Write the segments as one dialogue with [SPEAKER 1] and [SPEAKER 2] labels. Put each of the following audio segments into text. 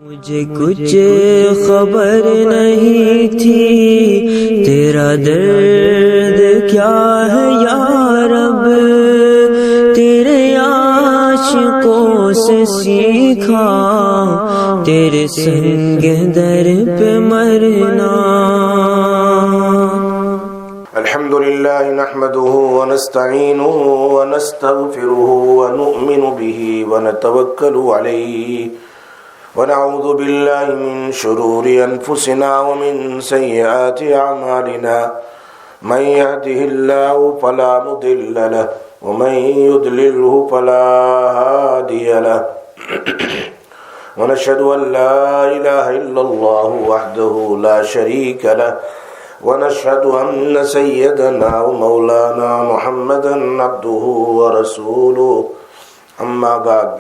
[SPEAKER 1] مجھے کچھ خبر نہیں تھی تیرا درد کیا ہے یا رب، تیرے عاشقوں سے سیکھا تیرے سنگ در پہ مرنا۔
[SPEAKER 2] الحمد للہ نحمده ونستعینه ونستغفره ونؤمن به ونتوکل علیہ ونعوذ باللہ من شرور انفسنا ومن سیئات اعمالنا، من يهده الله فلا مضل له ومن يضلله فلا هادي له، ونشهد ان لا اله الا الله وحده لا شريك له، ونشهد ان سيدنا ومولانا محمدا عبده ورسوله، اما بعد۔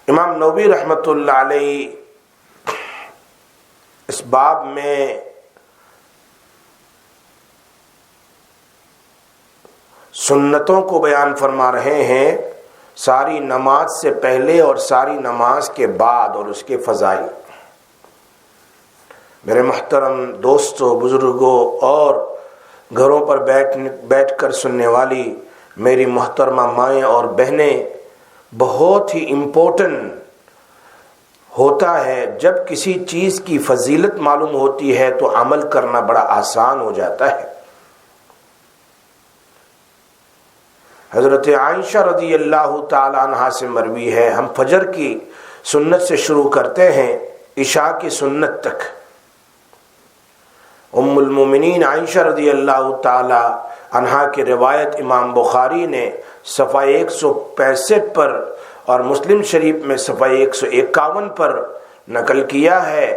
[SPEAKER 2] امام نووی رحمۃ اللہ علیہ اس باب میں سنتوں کو بیان فرما رہے ہیں، ساری نماز سے پہلے اور ساری نماز کے بعد اور اس کے فضائل۔ میرے محترم دوستوں، بزرگوں اور گھروں پر بیٹھ کر سننے والی میری محترمہ مائیں اور بہنیں، بہت ہی امپورٹنٹ ہوتا ہے جب کسی چیز کی فضیلت معلوم ہوتی ہے تو عمل کرنا بڑا آسان ہو جاتا ہے۔ حضرت عائشہ رضی اللہ تعالی عنہا سے مروی ہے، ہم فجر کی سنت سے شروع کرتے ہیں عشاء کی سنت تک۔ ام المومنین عائشہ رضی اللہ تعالی عنہا کی روایت امام بخاری نے صفحہ 165 پر اور مسلم شریف میں صفحہ 151 پر نقل کیا ہے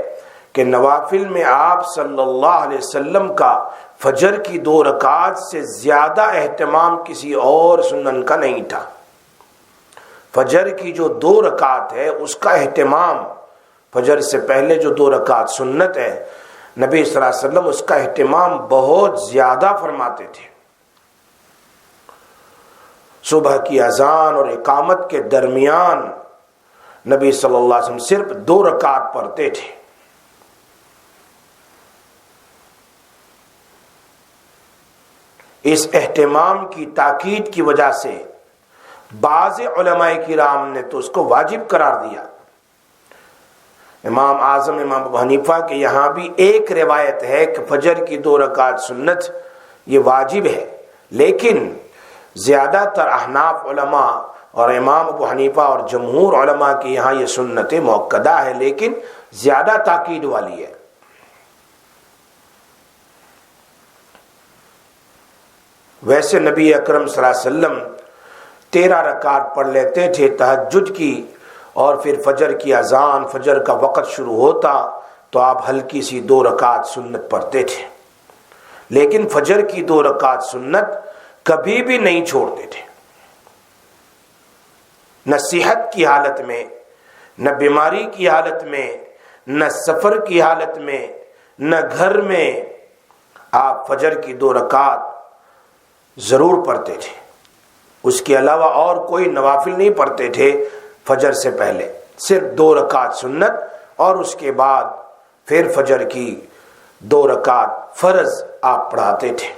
[SPEAKER 2] کہ نوافل میں آپ صلی اللہ علیہ وسلم کا فجر کی 2 رکعات سے زیادہ اہتمام کسی اور سنن کا نہیں تھا۔ فجر کی جو 2 رکعات ہے اس کا اہتمام، فجر سے پہلے جو 2 رکعات سنت ہے، نبی صلی اللہ علیہ وسلم اس کا اہتمام بہت زیادہ فرماتے تھے۔ صبح کی اذان اور اقامت کے درمیان نبی صلی اللہ علیہ وسلم صرف 2 رکعات پڑھتے تھے۔ اس اہتمام کی تاکید کی وجہ سے بعض علماء کرام نے تو اس کو واجب قرار دیا۔ امام اعظم امام ابو حنیفہ کے یہاں بھی ایک روایت ہے کہ فجر کی 2 رکعات سنت یہ واجب ہے، لیکن زیادہ تر احناف علماء اور امام ابو حنیفہ اور جمہور علماء کے یہاں یہ سنت مؤکدہ ہے، لیکن زیادہ تاکید والی ہے۔ ویسے نبی اکرم صلی اللہ علیہ وسلم 13 رکعت پڑھ لیتے تھے تہجد کی، اور پھر فجر کی اذان، فجر کا وقت شروع ہوتا تو آپ ہلکی سی 2 رکعت سنت پڑھتے تھے، لیکن فجر کی 2 رکعت سنت کبھی بھی نہیں چھوڑتے تھے، نہ صحت کی حالت میں، نہ بیماری کی حالت میں، نہ سفر کی حالت میں، نہ گھر میں، آپ فجر کی 2 رکعت ضرور پڑھتے تھے۔ اس کے علاوہ اور کوئی نوافل نہیں پڑھتے تھے فجر سے پہلے، صرف 2 رکعت سنت اور اس کے بعد پھر فجر کی 2 رکعت فرض آپ پڑھاتے تھے۔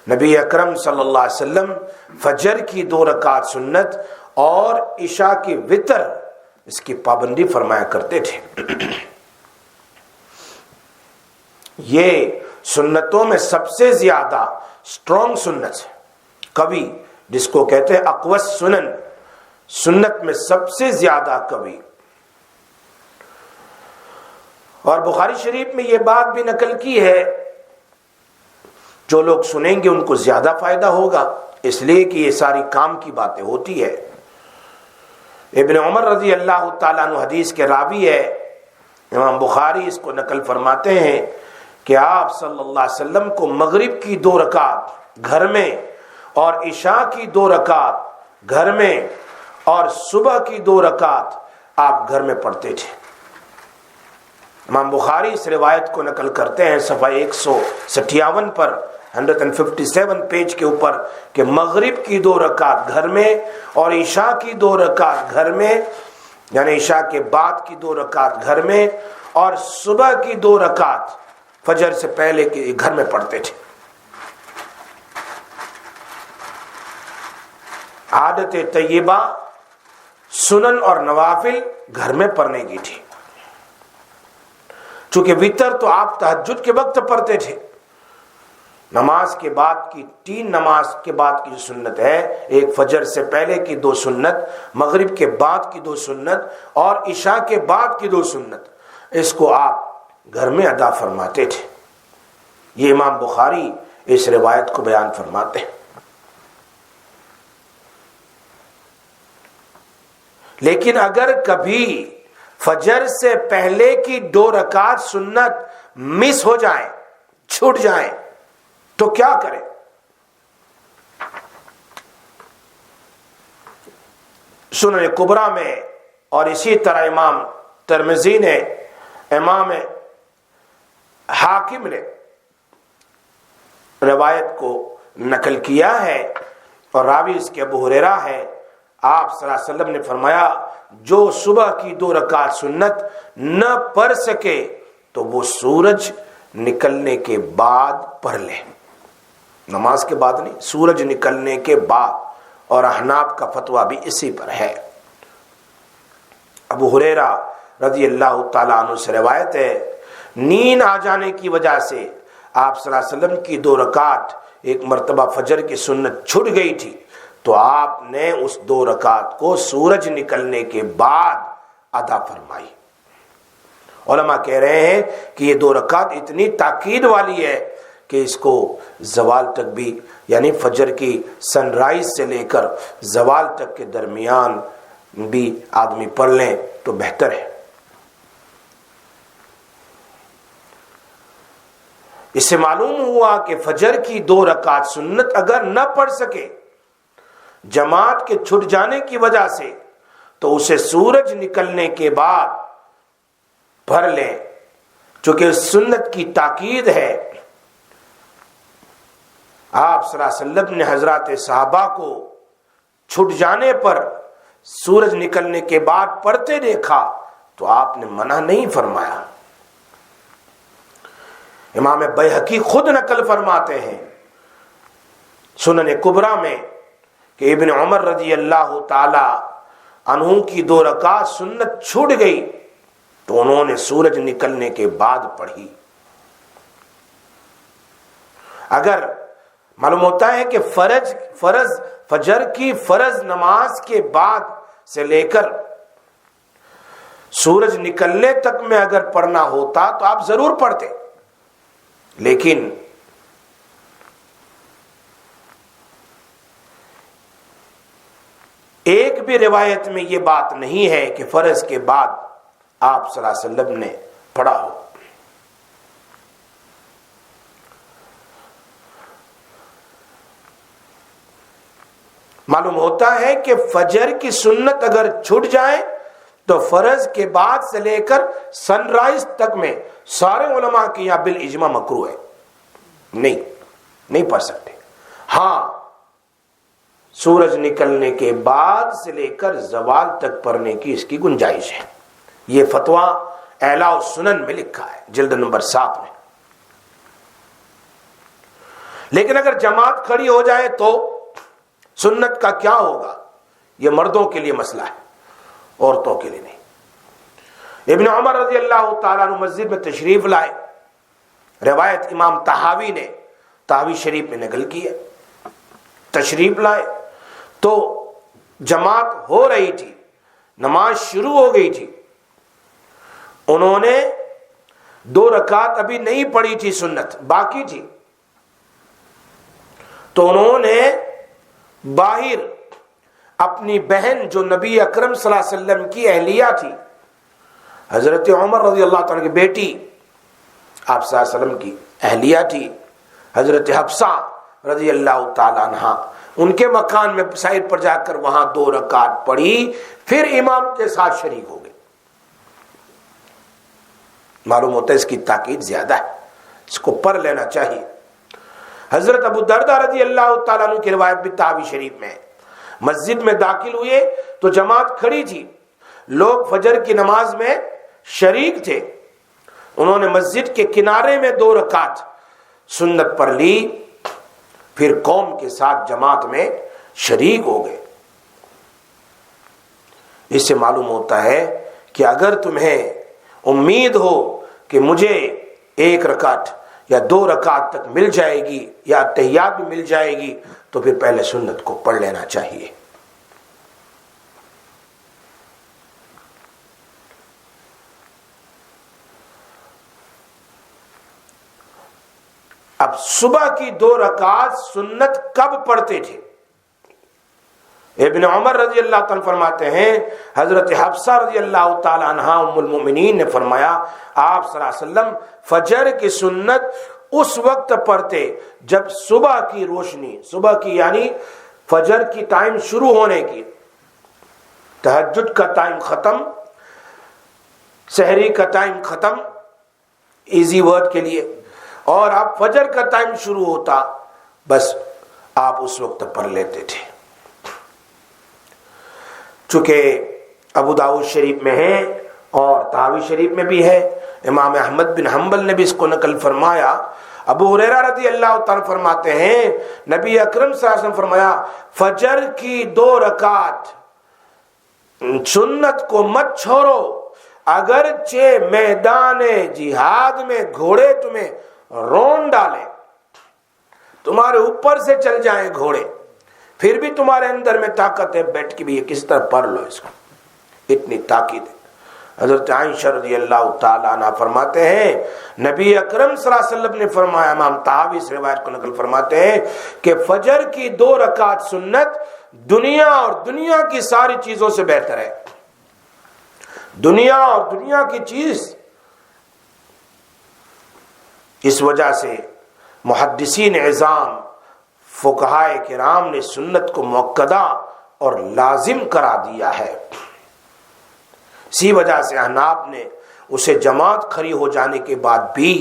[SPEAKER 2] نبی اکرم صلی اللہ علیہ وسلم فجر کی 2 رکعت سنت اور عشاء کی وتر اس کی پابندی فرمایا کرتے تھے۔ یہ سنتوں میں سب سے زیادہ سٹرونگ سنت ہے، قوی، جس کو کہتے ہیں اقوس سنن، سنت میں سب سے زیادہ قوی۔ اور بخاری شریف میں یہ بات بھی نقل کی ہے، جو لوگ سنیں گے ان کو زیادہ فائدہ ہوگا، اس لیے کہ یہ ساری کام کی باتیں ہوتی ہے۔ ابن عمر رضی اللہ تعالیٰ عنہ حدیث کے راوی ہے، امام بخاری اس کو نقل فرماتے ہیں کہ آپ صلی اللہ علیہ وسلم کو مغرب کی 2 رکعت گھر میں اور عشاء کی 2 رکعت گھر میں اور صبح کی 2 رکعت آپ گھر میں پڑھتے تھے۔ امام بخاری اس روایت کو نقل کرتے ہیں صفحہ 157 پر 157 پیج کے اوپر کہ مغرب کی 2 رکعت گھر میں اور عشاء کی 2 رکعت گھر میں، یعنی عشاء کے بعد کی 2 رکعت گھر میں، اور صبح کی 2 رکعت فجر سے پہلے کے گھر میں پڑھتے تھے۔ عادت طیبہ سنن اور نوافل گھر میں پڑھنے کی تھی۔ چونکہ وتر تو آپ تہجد کے وقت پڑھتے تھے، نماز کے بعد کی 3 نماز کے بعد کی جو سنت ہے، ایک فجر سے پہلے کی 2 سنت، مغرب کے بعد کی 2 سنت اور عشاء کے بعد کی 2 سنت، اس کو آپ گھر میں ادا فرماتے تھے۔ یہ امام بخاری اس روایت کو بیان فرماتے ہیں۔ لیکن اگر کبھی فجر سے پہلے کی 2 رکعت سنت مس ہو جائیں، چھوٹ جائیں، تو کیا کریں؟ سنن کبریٰ میں اور اسی طرح امام ترمذی نے، امام حاکم نے روایت کو نقل کیا ہے، اور راوی اس کے ابو ہریرہ ہے۔ آپ صلی اللہ علیہ وسلم نے فرمایا جو صبح کی 2 رکعت سنت نہ پڑھ سکے تو وہ سورج نکلنے کے بعد پڑھ لے، نماز کے بعد نہیں، سورج نکلنے کے بعد، اور احناف کا فتویٰ بھی اسی پر ہے۔ ابو ہریرہ رضی اللہ تعالیٰ عنہ سے روایت ہے، نیند آ جانے کی وجہ سے آپ صلی اللہ علیہ وسلم کی 2 رکعت ایک مرتبہ فجر کی سنت چھٹ گئی تھی، تو آپ نے اس 2 رکعت کو سورج نکلنے کے بعد ادا فرمائی۔ علماء کہہ رہے ہیں کہ یہ 2 رکعت اتنی تاکید والی ہے کہ اس کو زوال تک بھی، یعنی فجر کی سن رائز سے لے کر زوال تک کے درمیان بھی آدمی پڑھ لیں تو بہتر ہے۔ اس سے معلوم ہوا کہ فجر کی 2 رکعت سنت اگر نہ پڑھ سکے جماعت کے چھٹ جانے کی وجہ سے، تو اسے سورج نکلنے کے بعد پڑھ لیں، چونکہ سنت کی تاکید ہے۔ آپ صلی اللہ علیہ وسلم نے حضرات صحابہ کو چھٹ جانے پر سورج نکلنے کے بعد پڑھتے دیکھا تو آپ نے منع نہیں فرمایا۔ امام بیہقی خود نقل فرماتے ہیں سنن کبریٰ میں کہ ابن عمر رضی اللہ تعالی عنہ کی 2 رکعت سنت چھوٹ گئی تو انہوں نے سورج نکلنے کے بعد پڑھی۔ اگر معلوم ہوتا ہے کہ فجر کی فرض نماز کے بعد سے لے کر سورج نکلنے تک میں اگر پڑھنا ہوتا تو آپ ضرور پڑھتے، لیکن ایک بھی روایت میں یہ بات نہیں ہے کہ فرض کے بعد آپ صلی اللہ علیہ وسلم نے پڑھا ہو۔ معلوم ہوتا ہے کہ فجر کی سنت اگر چھٹ جائے تو فرض کے بعد سے لے کر سن رائز تک میں سارے علماء کی یہاں بالاجماع مکروہ ہے، نہیں پڑھ سکتے۔ ہاں، سورج نکلنے کے بعد سے لے کر زوال تک پڑھنے کی اس کی گنجائش ہے۔ یہ فتویٰ اعلیٰ السنن میں لکھا ہے، جلد نمبر 7 میں۔ لیکن اگر جماعت کھڑی ہو جائے تو سنت کا کیا ہوگا؟ یہ مردوں کے لیے مسئلہ ہے، عورتوں کے لیے نہیں۔ ابن عمر رضی اللہ تعالیٰ عنہ مسجد میں تشریف لائے، روایت امام طحاوی نے طحاوی شریف میں نقل کی ہے۔ تشریف لائے تو جماعت ہو رہی تھی، نماز شروع ہو گئی تھی، انہوں نے 2 رکعت ابھی نہیں پڑھی تھی، سنت باقی تھی، تو انہوں نے باہر اپنی بہن جو نبی اکرم صلی اللہ علیہ وسلم کی اہلیہ تھی، حضرت عمر رضی اللہ تعالیٰ کی بیٹی، آپ صلی اللہ علیہ وسلم کی اہلیہ تھی، حضرت حفصہ رضی اللہ تعالیٰ عنہ، ان کے مکان میں سائڈ پر جا کر وہاں 2 رکعت پڑھی، پھر امام کے ساتھ شریک ہو گئے۔ معلوم ہوتا ہے اس کی تاکید زیادہ ہے، اس کو پڑھ لینا چاہیے۔ حضرت ابو دردہ رضی اللہ تعالیٰ عنہ کی روایت بھی تحوی شریف میں ہے، مسجد میں داخل ہوئے تو جماعت کھڑی تھی، لوگ فجر کی نماز میں شریک تھے، انہوں نے مسجد کے کنارے میں 2 رکعت سنت پڑھ لی، پھر قوم کے ساتھ جماعت میں شریک ہو گئے۔ اس سے معلوم ہوتا ہے کہ اگر تمہیں امید ہو کہ مجھے 1 رکعت یا 2 رکعت تک مل جائے گی یا تحیات بھی مل جائے گی تو پھر پہلے سنت کو پڑھ لینا چاہیے۔ اب صبح کی 2 رکعت سنت کب پڑھتے تھے؟ ابن عمر رضی اللہ تعالیٰ فرماتے ہیں حضرت حفصہ رضی اللہ تعالیٰ عنہ ام المؤمنین نے فرمایا آپ صلی اللہ علیہ وسلم فجر کی سنت اس وقت پڑھتے جب صبح کی روشنی، صبح کی یعنی فجر کی ٹائم شروع ہونے کی، تہجد کا ٹائم ختم، سحری کا ٹائم ختم، ایزی ورڈ کے لیے، اور اب فجر کا ٹائم شروع ہوتا، بس آپ اس وقت پڑھ لیتے تھے۔ چونکہ ابو داؤد شریف میں ہے اور طحاوی شریف میں بھی ہے، امام احمد بن حنبل نے بھی اس کو نقل فرمایا۔ ابو ہریرہ رضی اللہ تعالیٰ فرماتے ہیں نبی اکرم صلی اللہ علیہ وسلم فرمایا فجر کی 2 رکعت سنت کو مت چھوڑو، اگرچہ میدان جہاد میں گھوڑے تمہیں رون ڈالے، تمہارے اوپر سے چل جائیں گھوڑے، پھر بھی تمہارے اندر میں طاقت ہے، بیٹھ کے بھی یہ کس طرح پڑھ لو اس کو، اتنی طاقت ہے۔ حضرت عائشہ رضی اللہ تعالیٰ عنہ فرماتے ہیں نبی اکرم صلی اللہ علیہ وسلم نے فرمایا، امام طحاوی اس روایت کو نقل فرماتے ہیں کہ فجر کی 2 رکعت سنت دنیا اور دنیا کی ساری چیزوں سے بہتر ہے۔ دنیا اور دنیا کی چیز، اس وجہ سے محدثین عظام فقہائے کرام نے سنت کو مؤکدہ اور لازم کرا دیا ہے۔ اسی وجہ سے احناف نے اسے جماعت کھڑی ہو جانے کے بعد بھی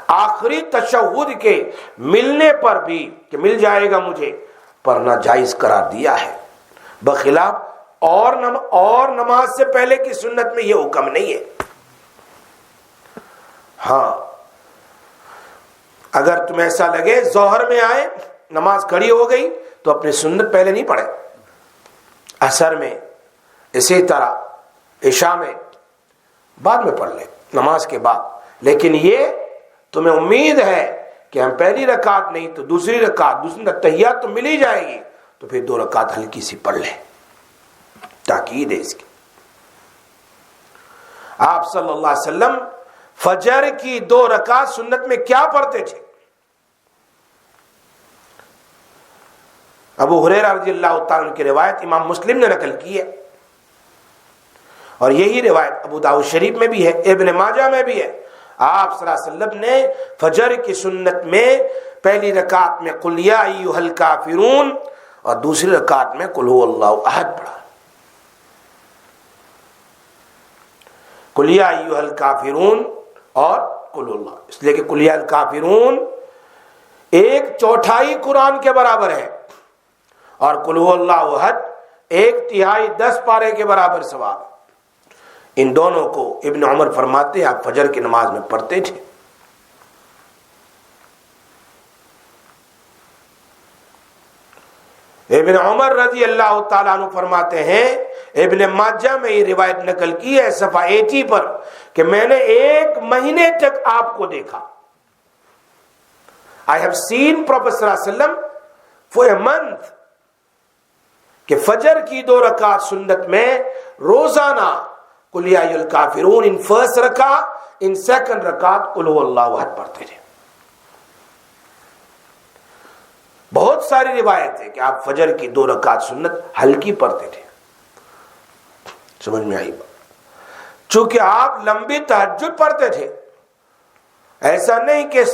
[SPEAKER 2] آخری تشہد کے ملنے پر بھی کہ مل جائے گا مجھے پڑھنا جائز قرار دیا ہے، بخلاف اور نماز سے پہلے کی سنت میں یہ حکم نہیں ہے۔ ہاں اگر تمہیں ایسا لگے ظہر میں آئے نماز کھڑی ہو گئی تو اپنی سنت پہلے نہیں پڑھے، عصر میں، اسی طرح عشاء میں بعد میں پڑھ لیں نماز کے بعد، لیکن یہ تمہیں امید ہے کہ ہم پہلی رکعت نہیں تو دوسری رکعت، دوسری تحیات تو مل ہی جائے گی، تو پھر 2 رکعت ہلکی سی پڑھ لیں، تاکید ہے اس کی۔ آپ صلی اللہ علیہ وسلم فجر کی 2 رکعت سنت میں کیا پڑھتے تھے؟ ابو ہریرہ رضی اللہ تعالیٰ عنہ کی روایت امام مسلم نے نقل کی ہے، اور یہی روایت ابو داؤد شریف میں بھی ہے، ابن ماجہ میں بھی ہے۔ آپ صلی اللہ علیہ وسلم نے فجر کی سنت میں پہلی رکعت میں قل یا ایھا الکافرون اور دوسری رکعت میں قل ھو اللہ احد پڑھا۔ قل یا ایھا الکافرون اور قل ھو اللہ، اس لیے کہ قل یا الکافرون 1/4 قرآن کے برابر ہے، اور قل ھو اللہ احد 1/3 10 پارے کے برابر ثواب ہے۔ ان دونوں کو ابن عمر فرماتے ہیں آپ فجر کی نماز میں پڑھتے تھے۔ ابن عمر رضی اللہ تعالیٰ عنہ فرماتے ہیں ابن ماجہ میں یہ روایت نقل کی ہے صفحہ 80 پر کہ میں نے 1 مہینے تک آپ کو دیکھا، I have seen Prophet صلی اللہ علیہ وسلم for a month، کہ فجر کی 2 رکعت سنت میں روزانہ قل یا ایھا الکافرون ان فرسٹ رکعت، ان سیکنڈ رکعت قل ھو اللہ احد پڑھتے تھے۔ بہت ساری روایت ہے کہ آپ فجر کی 2 رکعت سنت ہلکی پڑھتے تھے۔ سمجھ میں آئی بات؟ چونکہ آپ لمبی تہجد پڑھتے تھے، ایسا نہیں کہ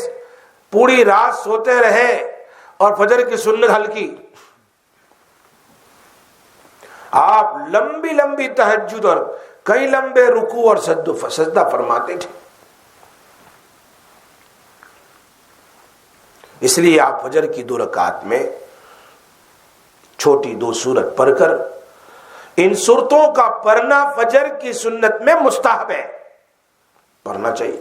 [SPEAKER 2] پوری رات سوتے رہے اور فجر کی سنت ہلکی، آپ لمبی لمبی تہجد اور کئی لمبے رکوع اور سجدہ فرماتے تھے۔ اس لیے آپ فجر کی 2 رکعت میں چھوٹی 2 سورت پڑھ کر، ان صورتوں کا پڑھنا فجر کی سنت میں مستحب ہے، پڑھنا چاہیے۔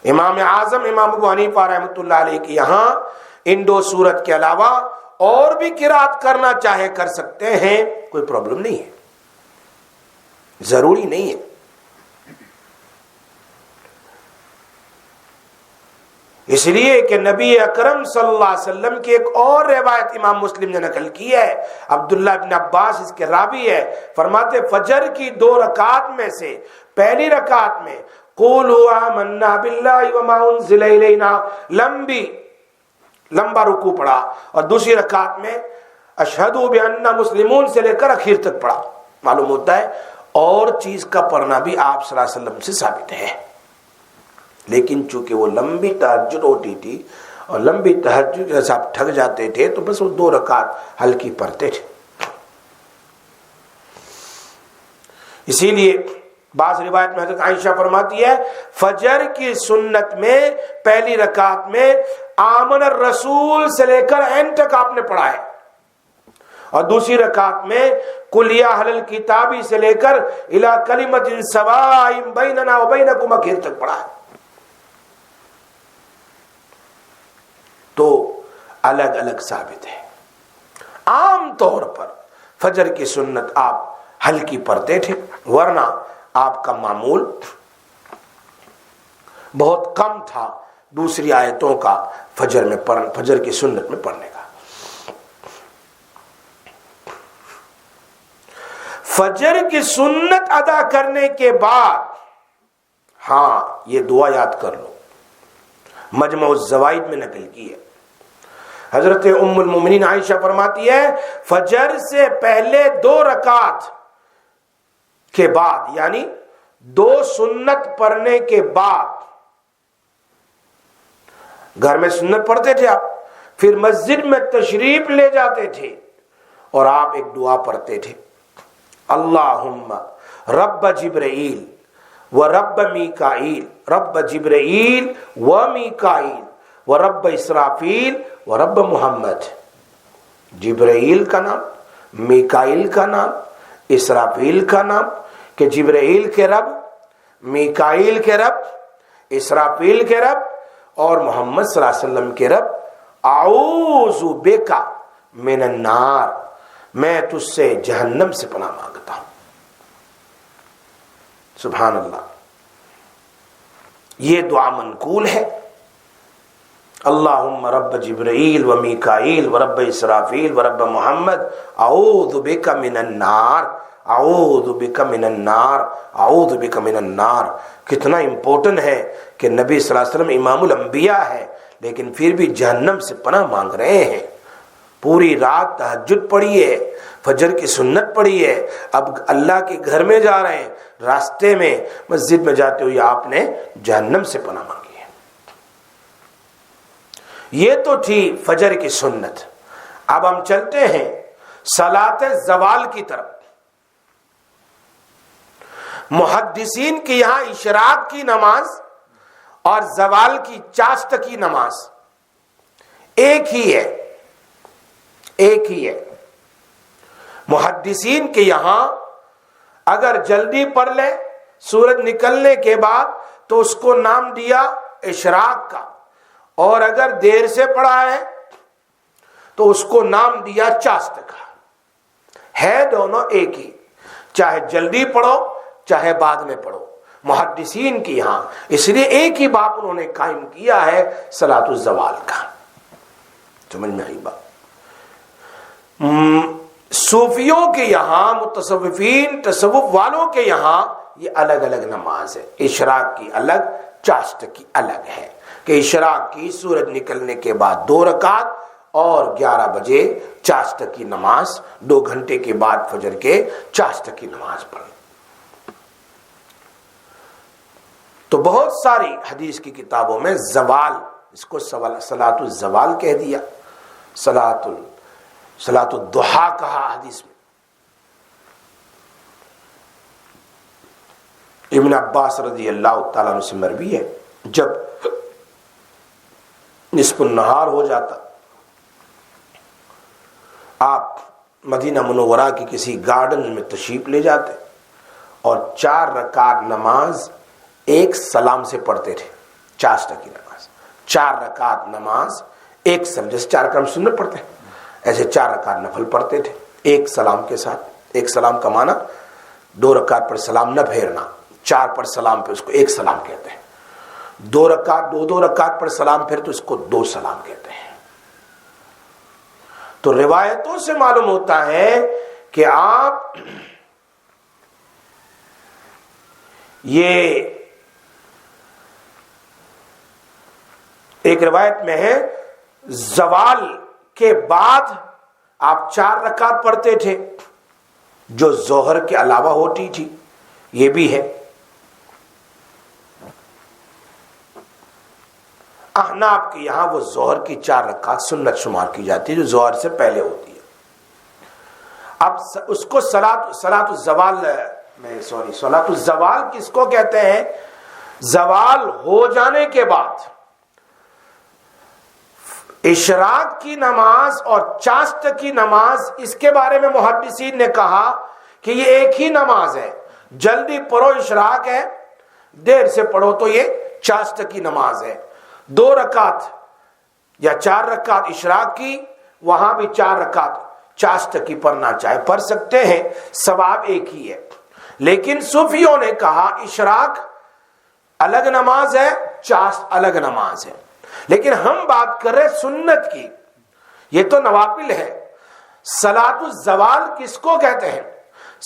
[SPEAKER 2] امام اعظم امام ابو حنیفہ رحمۃ اللہ علیہ کے یہاں ان 2 سورت کے علاوہ اور بھی قرات کرنا چاہے کر سکتے ہیں، کوئی پرابلم نہیں ہے، ضروری نہیں ہے۔ اس لیے کہ نبی اکرم صلی اللہ علیہ وسلم کی ایک اور روایت امام مسلم نے نقل کی ہے، عبداللہ بن عباس اس کے راوی ہے، فرماتے فجر کی 2 رکعت میں سے پہلی رکعت میں قولوا آمنا باللہ وما انزل الینا لمبا رکوع پڑھا، اور دوسری رکعت میں اشہد بان مسلمون سے لے کر اخیر تک پڑھا۔ معلوم ہوتا ہے اور چیز کا پڑھنا بھی آپ صلی اللہ علیہ وسلم سے ثابت ہے، لیکن چونکہ وہ لمبی تہجد ہوتی تھی اور لمبی تہجد جیسے آپ تھک جاتے تھے تو بس وہ 2 رکعت ہلکی پڑھتے تھے۔ اسی لیے بعض روایت میں حضرت عائشہ فرماتی ہے فجر کی سنت میں پہلی رکعت میں آمن الرسول سے لے کر این تک آپ نے پڑھا ہے، اور دوسری رکعت میں قل یا اہل الکتاب سے لے کر الی کلمۃ سواء بیننا وبینکم اخیر تک پڑھا ہے۔ تو الگ الگ ثابت ہے۔ عام طور پر فجر کی سنت آپ ہلکی پڑھتے تھے، ورنہ آپ کا معمول بہت کم تھا دوسری آیتوں کا فجر کی سنت میں پڑھنے کا۔ فجر کی سنت ادا کرنے کے بعد ہاں یہ دعا یاد کر لو، مجمع الزوائد میں نقل کی ہے، حضرت ام المومنین عائشہ فرماتی ہے فجر سے پہلے 2 رکعت کے بعد، یعنی 2 سنت پڑھنے کے بعد، گھر میں سنت پڑھتے تھے آپ، پھر مسجد میں تشریف لے جاتے تھے اور آپ ایک دعا پڑھتے تھے، اللہم رب جبرائیل و رب میکائیل، رب جبرائیل و میکائیل و رب اسرافیل و رب محمد۔ جبرائیل کا نام، میکائیل کا نام، اسرافیل کا نام، کہ جبرائیل کے رب، میکائیل کے رب، اسرافیل کے رب اور محمد صلی اللہ علیہ وسلم کے رب، اعوذ بک من النار، میں تجھ سے جہنم سے پناہ مانگتا ہوں۔ سبحان اللہ، یہ دعا منقول ہے، اللہم رب جبرائیل و میکائیل و رب اسرافیل و رب محمد اعوذ بک من النار، اعوذ بک من النار، اعوذ بک من النار۔ کتنا امپورٹنٹ ہے کہ نبی صلی اللہ علیہ وسلم امام الانبیاء ہے لیکن پھر بھی جہنم سے پناہ مانگ رہے ہیں۔ پوری رات تہجد پڑھی ہے، فجر کی سنت پڑھی ہے، اب اللہ کے گھر میں جا رہے ہیں، راستے میں مسجد میں جاتے ہوئے آپ نے جہنم سے پناہ مانگی ہے۔ یہ تو تھی فجر کی سنت۔ اب ہم چلتے ہیں صلاۃ زوال کی طرف۔ محدثین کے یہاں اشراق کی نماز اور زوال کی چاشت کی نماز ایک ہی ہے، ایک ہی ہے۔ محدثین کے یہاں اگر جلدی پڑھ لے سورج نکلنے کے بعد تو اس کو نام دیا اشراق کا، اور اگر دیر سے پڑھا ہے تو اس کو نام دیا چاشت کا۔ ہے دونوں ایک ہی، چاہے جلدی پڑھو چاہے بعد میں پڑھو، محدثین کی یہاں اس لیے ایک ہی باب انہوں نے قائم کیا ہے صلاۃ الزوال کا۔ سمجھ میں آئی بات؟ صوفیوں کے یہاں، متصوفین تصوف والوں کے یہاں یہ الگ الگ نماز ہے، اشراق کی الگ، چاشت کی الگ ہے، کہ اشراق کی سورج نکلنے کے بعد 2 رکعت اور 11 بجے چاشت کی نماز، 2 گھنٹے کے بعد فجر کے چاشت کی نماز پڑھیں۔ تو بہت ساری حدیث کی کتابوں میں زوال، اس کو صلاۃ الزوال کہہ دیا، صلاۃ الضحیٰ کہا حدیث میں۔ ابن عباس رضی اللہ تعالیٰ عنہ سے مروی ہے، جب نصف النہار ہو جاتا، آپ مدینہ منورہ کی کسی گارڈن میں تشریف لے جاتے اور 4 رکعت نماز ایک سلام سے پڑھتے تھے، چاشتہ کی نماز 4 رکعت نماز ایک سلام، جیسے 4 رکعت سنت پڑھتے ہیں ایسے 4 رکعت نفل پڑھتے تھے ایک سلام کے ساتھ۔ ایک سلام کا معنی 2 رکعت پر سلام نہ پھیرنا، 4 پر سلام پہ اس کو ایک سلام کہتے ہیں، 2 رکعت پر سلام پھر تو اس کو 2 سلام کہتے ہیں۔ تو روایتوں سے معلوم ہوتا ہے کہ آپ یہ ایک روایت میں ہے زوال کے بعد آپ 4 رکعت پڑھتے تھے جو ظہر کے علاوہ ہوتی تھی، یہ بھی ہے۔ احناف کے یہاں وہ ظہر کی 4 رکعت سنت شمار کی جاتی ہے جو ظہر سے پہلے ہوتی ہے۔ اب اس کو صلاۃ الزوال کس کو کہتے ہیں؟ زوال ہو جانے کے بعد اشراق کی نماز اور چاشت کی نماز، اس کے بارے میں محدثین نے کہا کہ یہ ایک ہی نماز ہے، جلدی پڑھو اشراق ہے، دیر سے پڑھو تو یہ چاشت کی نماز ہے۔ 2 رکعت یا 4 رکعت اشراق کی، وہاں بھی 4 رکعت چاشت کی پڑھنا چاہے پڑھ سکتے ہیں، ثواب ایک ہی ہے۔ لیکن صوفیوں نے کہا اشراق الگ نماز ہے، چاشت الگ نماز ہے، لیکن ہم بات کر رہے سنت کی، یہ تو نوافل ہے۔ صلاۃ الزوال کس کو کہتے ہیں؟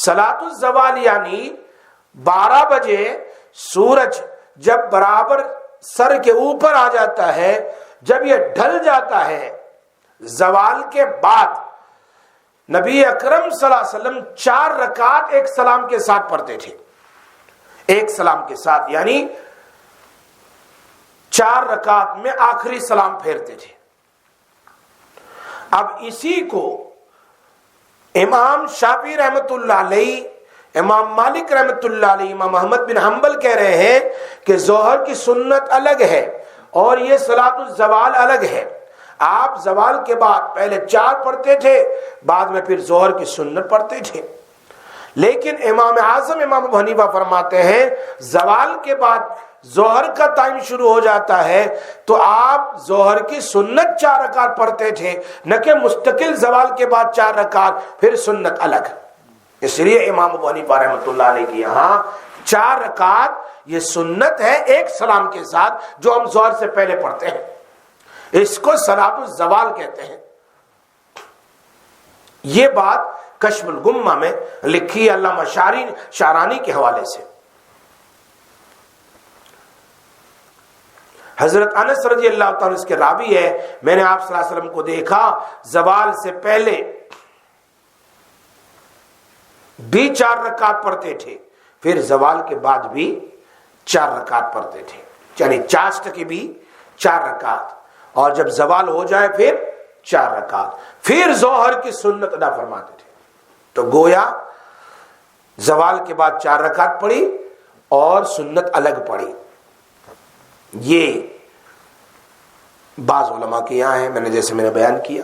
[SPEAKER 2] صلاۃ الزوال یعنی 12 بجے سورج جب برابر سر کے اوپر آ جاتا ہے، جب یہ ڈھل جاتا ہے، زوال کے بعد نبی اکرم صلی اللہ علیہ وسلم 4 رکعت ایک سلام کے ساتھ پڑھتے تھے، ایک سلام کے ساتھ، یعنی 4 رکعت میں آخری سلام پھیرتے تھے۔ اب اسی کو امام شافعی رحمت اللہ علیہ، امام مالک رحمت اللہ علیہ، امام احمد بن حنبل کہہ رہے ہیں کہ ظہر کی سنت الگ ہے اور یہ صلاۃ الزوال الگ ہے۔ آپ زوال کے بعد پہلے 4 پڑھتے تھے، بعد میں پھر ظہر کی سنت پڑھتے تھے۔ لیکن امام اعظم امام ابو حنیفہ فرماتے ہیں زوال کے بعد ظہر کا ٹائم شروع ہو جاتا ہے تو آپ ظہر کی سنت 4 رکعت پڑھتے تھے، نہ کہ مستقل زوال کے بعد 4 رکعت پھر سنت الگ۔ اس لیے امام ابو حنیفہ رحمۃ اللہ علیہ کے یہاں 4 رکعت یہ سنت ہے ایک سلام کے ساتھ جو ہم ظہر سے پہلے پڑھتے ہیں، اس کو صلاۃ الزوال کہتے ہیں۔ یہ بات کشف الغمہ میں لکھی علامہ شعرانی کے حوالے سے۔ حضرت انس رضی اللہ تعالیٰ اس کے راوی ہے، میں نے آپ صلی اللہ علیہ وسلم کو دیکھا زوال سے پہلے بھی 4 رکعت پڑھتے تھے، پھر زوال کے بعد بھی 4 رکعت پڑھتے تھے، یعنی چاشت کی بھی 4 رکعت، اور جب زوال ہو جائے پھر 4 رکعت، پھر ظہر کی سنت ادا فرماتے تھے۔ تو گویا زوال کے بعد 4 رکعت پڑھی اور سنت الگ پڑھی۔ یہ بعض علماء کے یہاں ہے، جیسے میں نے بیان کیا،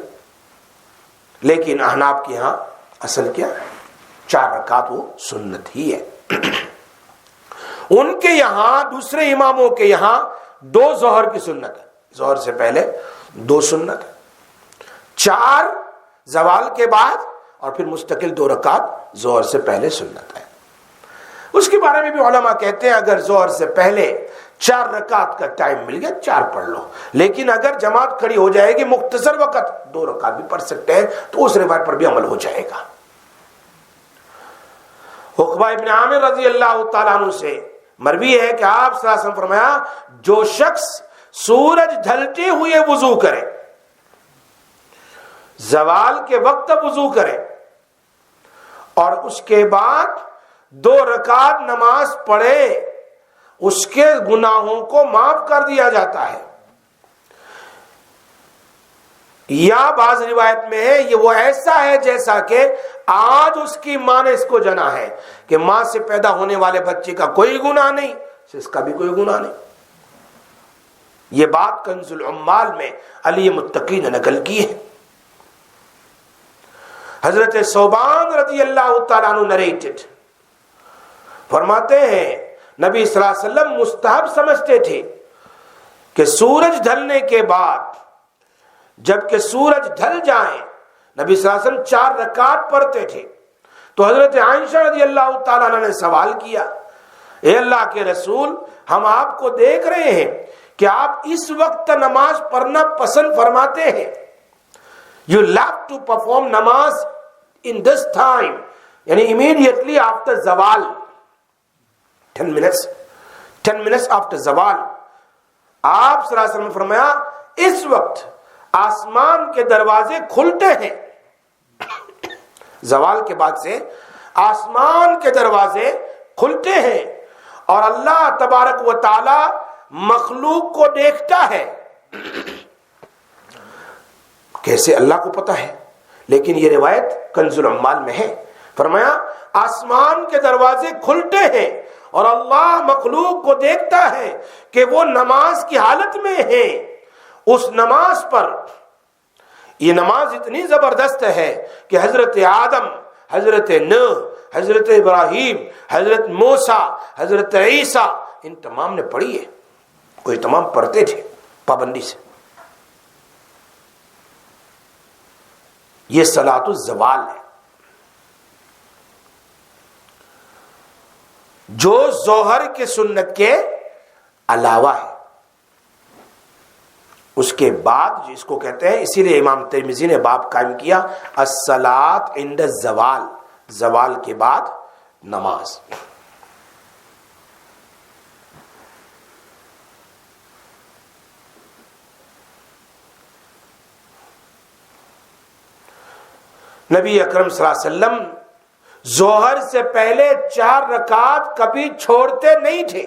[SPEAKER 2] لیکن احناف کے یہاں اصل کیا ہے؟ 4 رکعت وہ سنت ہی ہے۔ ان کے یہاں دوسرے اماموں کے یہاں 2 ظہر کی سنت ہے، ظہر سے پہلے 2 سنت ہے، 4 زوال کے بعد اور پھر مستقل 2 رکعت ظہر سے پہلے سنت ہے۔ اس کے بارے میں بھی علماء کہتے ہیں اگر ظہر سے پہلے 4 رکعت کا ٹائم مل گیا 4 پڑھ لو، لیکن اگر جماعت کھڑی ہو جائے گی مختصر وقت 2 رکعت بھی پڑھ سکتے ہیں، تو اس روایت پر بھی عمل ہو جائے گا۔ عقبہ ابن عامر رضی اللہ تعالیٰ عنہ سے مروی ہے کہ آپ صلی اللہ علیہ وسلم فرمایا جو شخص سورج ڈھلتے ہوئے وضو کرے، زوال کے وقت وضو کرے اور اس کے بعد 2 رکعت نماز پڑھے، اس کے گناہوں کو معاف کر دیا جاتا ہے۔ یا بعض روایت میں ہے یہ وہ ایسا ہے جیسا کہ آج اس کی ماں نے اس کو جنا ہے، کہ ماں سے پیدا ہونے والے بچے کا کوئی گناہ نہیں، اس کا بھی کوئی گناہ نہیں۔ یہ بات کنز العمال میں علی متقی نے نقل کی ہے۔ حضرت ثوبان رضی اللہ تعالیٰ عنہ نریٹڈ فرماتے ہیں نبی صلی اللہ علیہ وسلم مستحب سمجھتے تھے کہ سورج ڈھلنے کے بعد جب کہ سورج ڈھل جائیں نبی صلی اللہ علیہ وسلم 4 رکعت پڑھتے تھے۔ تو حضرت عائشہ رضی اللہ تعالیٰ عنہ نے سوال کیا، اے اللہ کے رسول، ہم آپ کو دیکھ رہے ہیں کہ آپ اس وقت نماز پڑھنا پسند فرماتے ہیں، you love to perform نماز in this time، یعنی immediately after زوال، 10 minutes after زوال۔ آپ صلی اللہ علیہ وسلم نے فرمایا اس وقت آسمان کے دروازے کھلتے ہیں، زوال کے بعد سے آسمان کے دروازے کھلتے ہیں اور اللہ تبارک و تعالی مخلوق کو دیکھتا ہے۔ کیسے اللہ کو پتا ہے؟ لیکن یہ روایت کنز العمال میں ہے۔ فرمایا آسمان کے دروازے کھلتے ہیں اور اللہ مخلوق کو دیکھتا ہے کہ وہ نماز کی حالت میں ہے۔ اس نماز پر، یہ نماز اتنی زبردست ہے کہ حضرت آدم، حضرت نوح، حضرت ابراہیم، حضرت موسیٰ، حضرت عیسیٰ، ان تمام نے پڑھی ہے، کوئی تمام پڑھتے تھے پابندی سے۔ یہ صلاۃ الزوال ہے جو ظہر کے سنت کے علاوہ ہے۔ اس کے بعد جس کو کہتے ہیں، اسی لیے امام ترمذی نے باب قائم کیا الصلاۃ عند الزوال، زوال کے بعد نماز۔ نبی اکرم صلی اللہ علیہ وسلم ظہر سے پہلے 4 رکعت کبھی چھوڑتے نہیں تھے،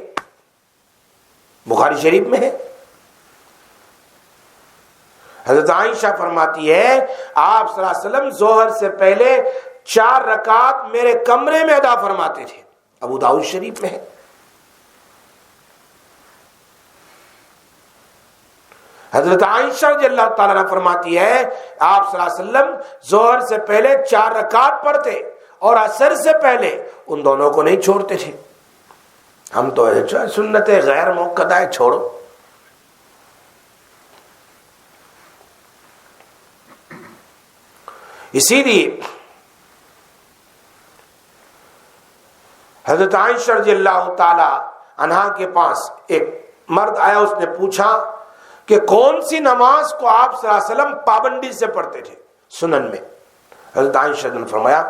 [SPEAKER 2] بخاری شریف میں ہے۔ حضرت عائشہ فرماتی ہے آپ صلی اللہ علیہ وسلم ظہر سے پہلے 4 رکعت میرے کمرے میں ادا فرماتے تھے، ابو داؤد شریف میں ہے۔ حضرت عائشہ رضی اللہ تعالیٰ عنہ فرماتی ہے آپ صلی اللہ علیہ وسلم ظہر سے پہلے 4 رکعت پڑھتے اور عصر سے پہلے ان دونوں کو نہیں چھوڑتے تھے۔ ہم تو سنت غیر موقدہ ہے، چھوڑو۔ اسی لیے حضرت عائشہ رضی اللہ تعالی عنہا کے پاس ایک مرد آیا، اس نے پوچھا کہ کون سی نماز کو آپ صلی اللہ علیہ وسلم پابندی سے پڑھتے تھے سنن میں؟ حضرت عائشہ نے فرمایا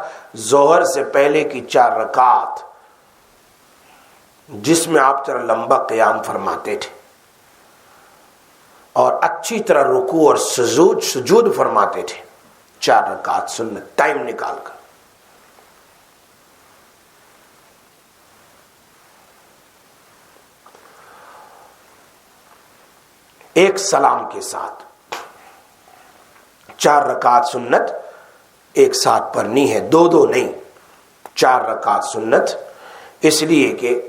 [SPEAKER 2] ظہر سے پہلے کی 4 رکعت جس میں آپ ذرا لمبا قیام فرماتے تھے اور اچھی طرح رکوع اور سجود فرماتے تھے، 4 رکعت سنت ٹائم نکال کر۔ ایک سلام کے ساتھ 4 رکعت سنت ایک ساتھ پڑھنی ہے، 2 نہیں، 4 رکعت سنت، اس لیے کہ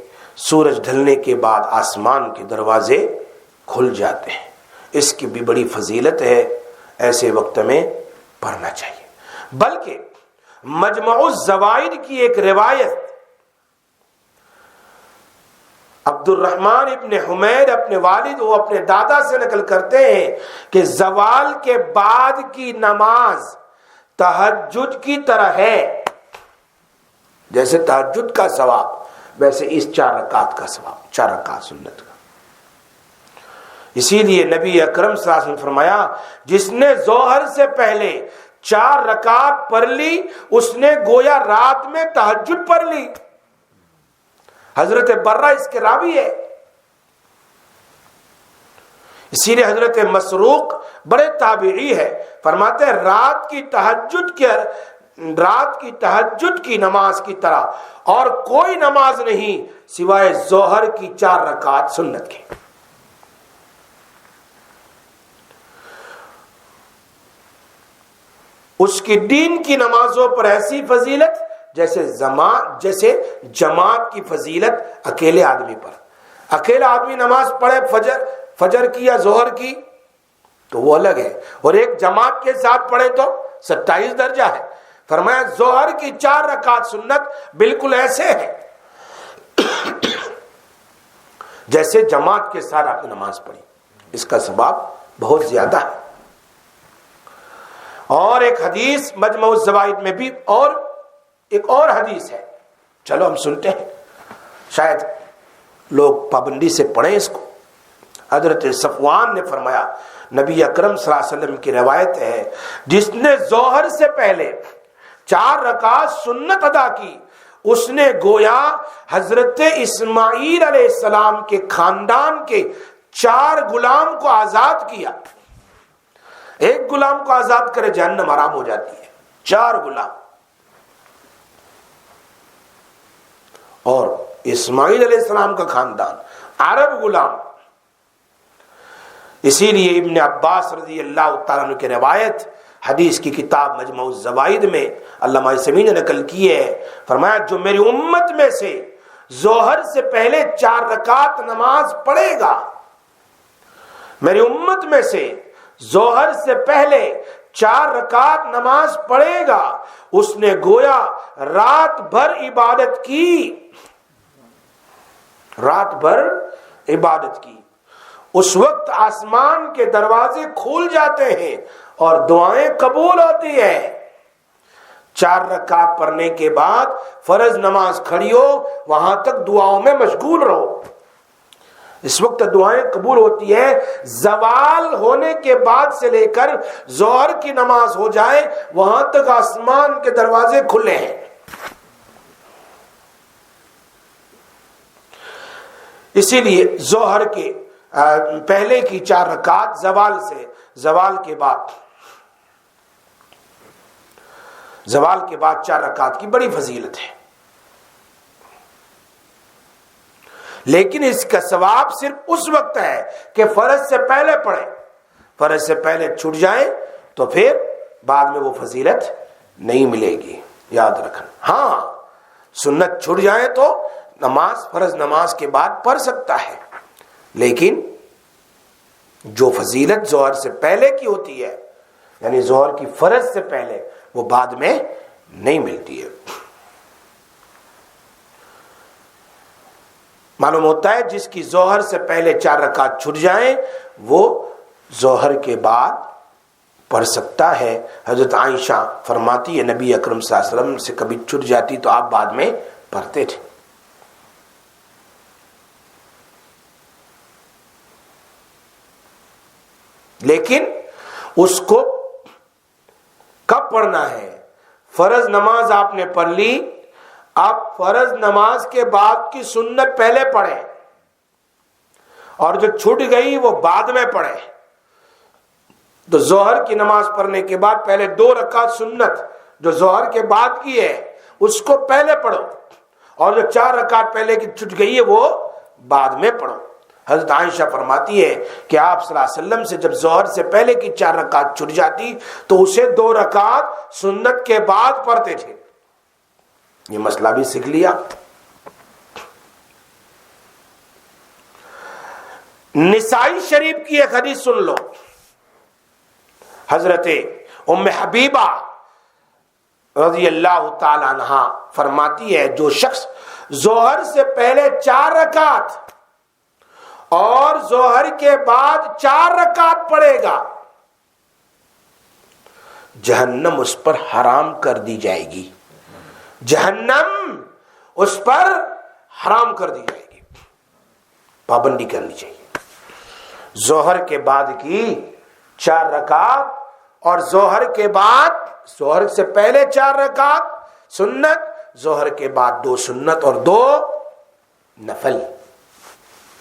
[SPEAKER 2] سورج ڈھلنے کے بعد آسمان کے دروازے کھل جاتے ہیں، اس کی بھی بڑی فضیلت ہے، ایسے وقت میں پڑھنا چاہیے۔ بلکہ مجمع الزوائد کی ایک روایت عبد الرحمن ابن حمید اپنے والد و اپنے دادا سے نقل کرتے ہیں کہ زوال کے بعد کی نماز تہجد کی طرح ہے، جیسے تہجد کا ثواب ویسے اس 4 رکعت کا ثواب، 4 رکعت سنت کا۔ اسی لیے نبی اکرم صلی اللہ علیہ وسلم نے فرمایا جس نے ظہر سے پہلے 4 رکعت پڑھ لی اس نے گویا رات میں تہجد پڑھ لی۔ حضرت برہ اس کے راوی ہے۔ اسی لیے حضرت مسروق بڑے تابعی ہے، فرماتے ہیں رات کی تہجد کی نماز کی طرح اور کوئی نماز نہیں سوائے ظہر کی 4 رکعت سنت کے۔ اس کی دین کی نمازوں پر ایسی فضیلت جیسے جماعت کی فضیلت اکیلے آدمی پر۔ اکیلا آدمی نماز پڑھے، فجر کی یا ظہر کی تو وہ الگ ہے، اور ایک جماعت کے ساتھ پڑھیں تو 27 درجہ ہے۔ فرمایا ظہر کی 4 رکعت سنت بالکل ایسے ہے جیسے جماعت کے ساتھ آپ نے نماز پڑھی، اس کا ثواب بہت زیادہ ہے۔ اور ایک حدیث مجمع الزوائد میں بھی اور ایک اور حدیث ہے، چلو ہم سنتے ہیں، شاید لوگ پابندی سے پڑھیں اس کو۔ حضرت صفوان نے فرمایا، نبی اکرم صلی اللہ علیہ وسلم کی روایت ہے، جس نے ظہر سے پہلے 4 رکعت سنت ادا کی، اس نے گویا حضرت اسماعیل علیہ السلام کے خاندان کے 4 غلام کو آزاد کیا۔ ایک غلام کو آزاد کرے جہنم حرام ہو جاتی ہے، 4 غلام۔ اور اسماعیل علیہ السلام کا خاندان عرب غلام۔ اسی لیے ابن عباس رضی اللہ تعالیٰ عنہ کی روایت حدیث کی کتاب مجمع الزوائد میں علامہ سمیع نے نقل کی ہے، فرمایا جو میری امت میں سے ظہر سے پہلے 4 رکعت نماز پڑھے گا، میری امت میں سے ظہر سے پہلے 4 رکعت نماز پڑھے گا، اس نے گویا رات بھر عبادت کی، رات بھر عبادت کی۔ اس وقت آسمان کے دروازے کھول جاتے ہیں اور دعائیں قبول ہوتی ہیں۔ 4 رکعت پڑھنے کے بعد فرض نماز کھڑی ہو، وہاں تک دعاؤں میں مشغول رہو، اس وقت دعائیں قبول ہوتی ہے۔ زوال ہونے کے بعد سے لے کر ظہر کی نماز ہو جائے، وہاں تک آسمان کے دروازے کھلے ہیں۔ اسی لیے ظہر کے پہلے کی 4 رکعت زوال کے بعد 4 رکعت کی بڑی فضیلت ہے، لیکن اس کا ثواب صرف اس وقت ہے کہ فرض سے پہلے پڑھیں، فرض سے پہلے چھوٹ جائے تو پھر بعد میں وہ فضیلت نہیں ملے گی، یاد رکھنا۔ ہاں سنت چھوٹ جائے تو نماز فرض نماز کے بعد پڑھ سکتا ہے، لیکن جو فضیلت ظہر سے پہلے کی ہوتی ہے، یعنی ظہر کی فرض سے پہلے، وہ بعد میں نہیں ملتی ہے۔ معلوم ہوتا ہے جس کی ظہر سے پہلے 4 رکعت چھوٹ جائیں وہ ظہر کے بعد پڑھ سکتا ہے۔ حضرت عائشہ فرماتی ہے نبی اکرم صلی اللہ علیہ وسلم سے کبھی چھوٹ جاتی تو آپ بعد میں پڑھتے تھے۔ لیکن اس کو کب پڑھنا ہے؟ فرض نماز آپ نے پڑھ لی، آپ فرض نماز کے بعد کی سنت پہلے پڑھیں، اور جو چھوٹ گئی وہ بعد میں پڑھیں۔ تو ظہر کی نماز پڑھنے کے بعد پہلے 2 رکعت سنت جو ظہر کے بعد کی ہے اس کو پہلے پڑھو، اور جو 4 رکعت پہلے کی چھوٹ گئی ہے وہ بعد میں پڑھو۔ حضرت عائشہ فرماتی ہے کہ آپ صلی اللہ علیہ وسلم سے جب ظہر سے پہلے کی 4 رکعت چھوٹ جاتی تو اسے 2 رکعت سنت کے بعد پڑھتے تھے۔ یہ مسئلہ بھی سیکھ لیا۔ نسائی شریف کی ایک حدیث سن لو، حضرت ام حبیبہ رضی اللہ تعالی عنہا فرماتی ہے جو شخص ظہر سے پہلے 4 رکعت اور ظہر کے بعد 4 رکعت پڑھے گا، جہنم اس پر حرام کر دی جائے گی، جہنم اس پر حرام کر دی جائے گی۔ پابندی کرنی چاہیے۔ ظہر کے بعد کی 4 رکعت اور ظہر کے بعد، ظہر سے پہلے 4 رکعت سنت، ظہر کے بعد 2 سنت اور 2 نفل،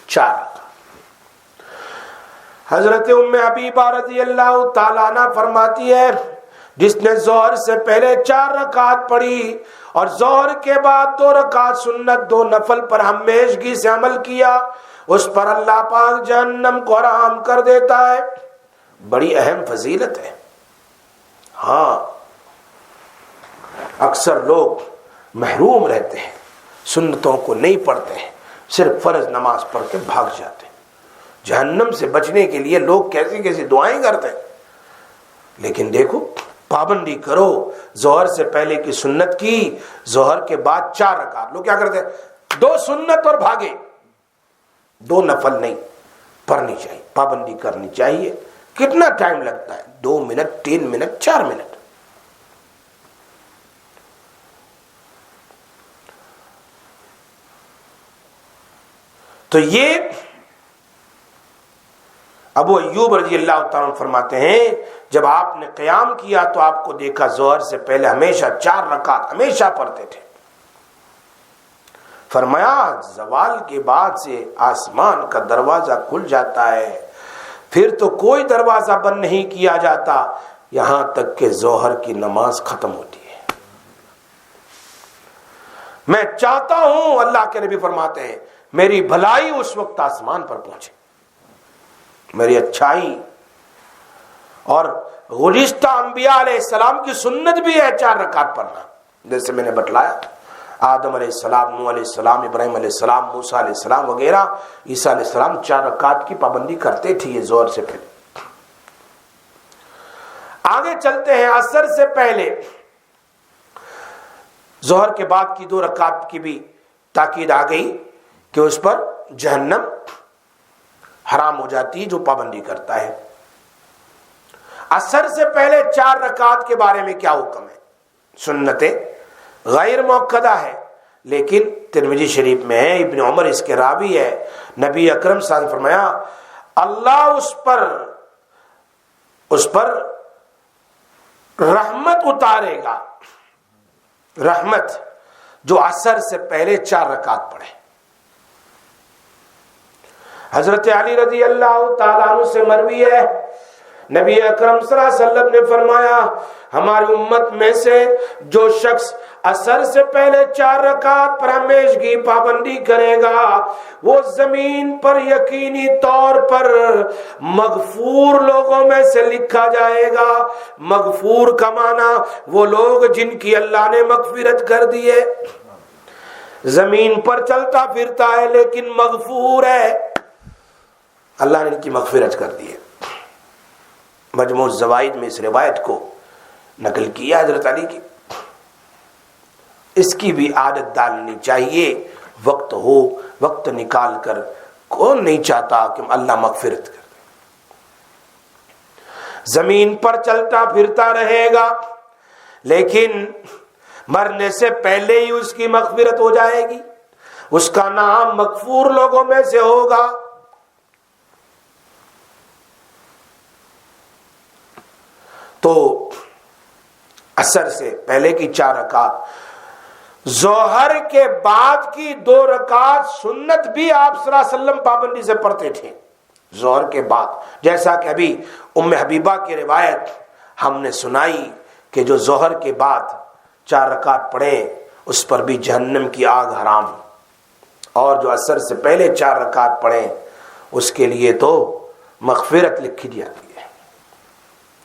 [SPEAKER 2] 4 رکعت۔ حضرت ام حبیبہ رضی اللہ تعالیٰ عنہ فرماتی ہے جس نے ظہر سے پہلے 4 رکعت پڑھی اور ظہر کے بعد 2 رکعت سنت 2 نفل پر ہمیشگی سے عمل کیا، اس پر اللہ پاک جہنم کو حرام کر دیتا ہے۔ بڑی اہم فضیلت ہے۔ ہاں اکثر لوگ محروم رہتے ہیں، سنتوں کو نہیں پڑھتے ہیں، صرف فرض نماز پڑھ کے بھاگ جاتے ہیں۔ جہنم سے بچنے کے لیے لوگ کیسی کیسی دعائیں کرتے ہیں، لیکن دیکھو پابندی کرو ظہر سے پہلے کی سنت کی، ظہر کے بعد 4 رکعت. لوگ کیا کرتے ہیں 2 سنت اور بھاگے، 2 نفل نہیں پڑھنی چاہیے، پابندی کرنی چاہیے. کتنا ٹائم لگتا ہے؟ 2 منٹ 3 منٹ 4 منٹ. تو یہ ابو ایوب رضی اللہ تعالیٰ عنہ فرماتے ہیں جب آپ نے قیام کیا تو آپ کو دیکھا ظہر سے پہلے ہمیشہ 4 رکعت ہمیشہ پڑھتے تھے. فرمایا زوال کے بعد سے آسمان کا دروازہ کھل جاتا ہے، پھر تو کوئی دروازہ بند نہیں کیا جاتا یہاں تک کہ ظہر کی نماز ختم ہوتی ہے. میں چاہتا ہوں، اللہ کے نبی فرماتے ہیں، میری بھلائی اس وقت آسمان پر پہنچے، میری اچھائی. اور گزشتہ انبیاء علیہ السلام کی سنت بھی ہے 4 رکعت پڑھنا، جیسے میں نے بتلایا آدم علیہ السلام، نوح علیہ السلام، ابراہیم علیہ السلام، موسیٰ علیہ السلام وغیرہ، عیسیٰ علیہ السلام 4 رکعت کی پابندی کرتے تھے یہ ظہر سے پہلے. آگے چلتے ہیں. عصر سے پہلے ظہر کے بعد کی 2 رکعت کی بھی تاکید آ گئی کہ اس پر جہنم حرام ہو جاتی ہے جو پابندی کرتا ہے. عصر سے پہلے 4 رکعت کے بارے میں کیا حکم ہے؟ سنت غیر موقدہ ہے، لیکن ترمذی شریف میں ہے، ابن عمر اس کے راوی ہے، نبی اکرم صلی اللہ علیہ وسلم فرمایا اللہ اس پر رحمت اتارے گا، رحمت، جو عصر سے پہلے 4 رکعت پڑھے. حضرت علی رضی اللہ تعالیٰ عنہ سے مروی ہے، نبی اکرم صلی اللہ علیہ وسلم نے فرمایا ہماری امت میں سے جو شخص عصر سے پہلے 4 رکعت پر ہمیشگی پابندی کرے گا وہ زمین پر یقینی طور پر مغفور لوگوں میں سے لکھا جائے گا. مغفور کا معنی وہ لوگ جن کی اللہ نے مغفرت کر دی ہے. زمین پر چلتا پھرتا ہے لیکن مغفور ہے، اللہ نے ان کی مغفرت کر دی ہے. مجموع الزوائد میں اس روایت کو نقل کیا حضرت علی کی. اس کی بھی عادت ڈالنی چاہیے، وقت ہو وقت نکال کر. کون نہیں چاہتا کہ اللہ مغفرت کر دے؟ زمین پر چلتا پھرتا رہے گا لیکن مرنے سے پہلے ہی اس کی مغفرت ہو جائے گی، اس کا نام مغفور لوگوں میں سے ہوگا. تو عصر سے پہلے کی 4 رکعت، ظہر کے بعد کی 2 رکعت سنت بھی آپ صلی اللہ علیہ وسلم پابندی سے پڑھتے تھے ظہر کے بعد. جیسا کہ ابھی ام حبیبہ کی روایت ہم نے سنائی کہ جو ظہر کے بعد 4 رکعت پڑھے اس پر بھی جہنم کی آگ حرام، اور جو عصر سے پہلے 4 رکعت پڑھے اس کے لیے تو مغفرت لکھی جاتی ہے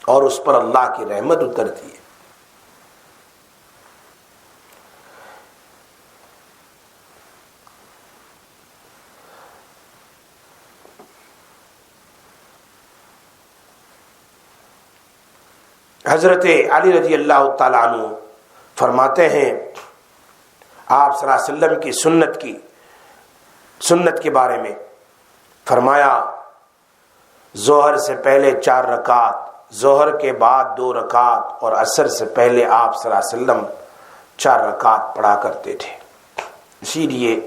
[SPEAKER 2] اور اس پر اللہ کی رحمت اترتی ہے. حضرت علی رضی اللہ تعالیٰ عنہ فرماتے ہیں آپ صلی اللہ علیہ وسلم کی سنت کے بارے میں فرمایا ظہر سے پہلے 4 رکعت، ظہر کے بعد 2 رکعت، اور عصر سے پہلے آپ صلی اللہ علیہ وسلم 4 رکعت پڑھا کرتے تھے. اسی لیے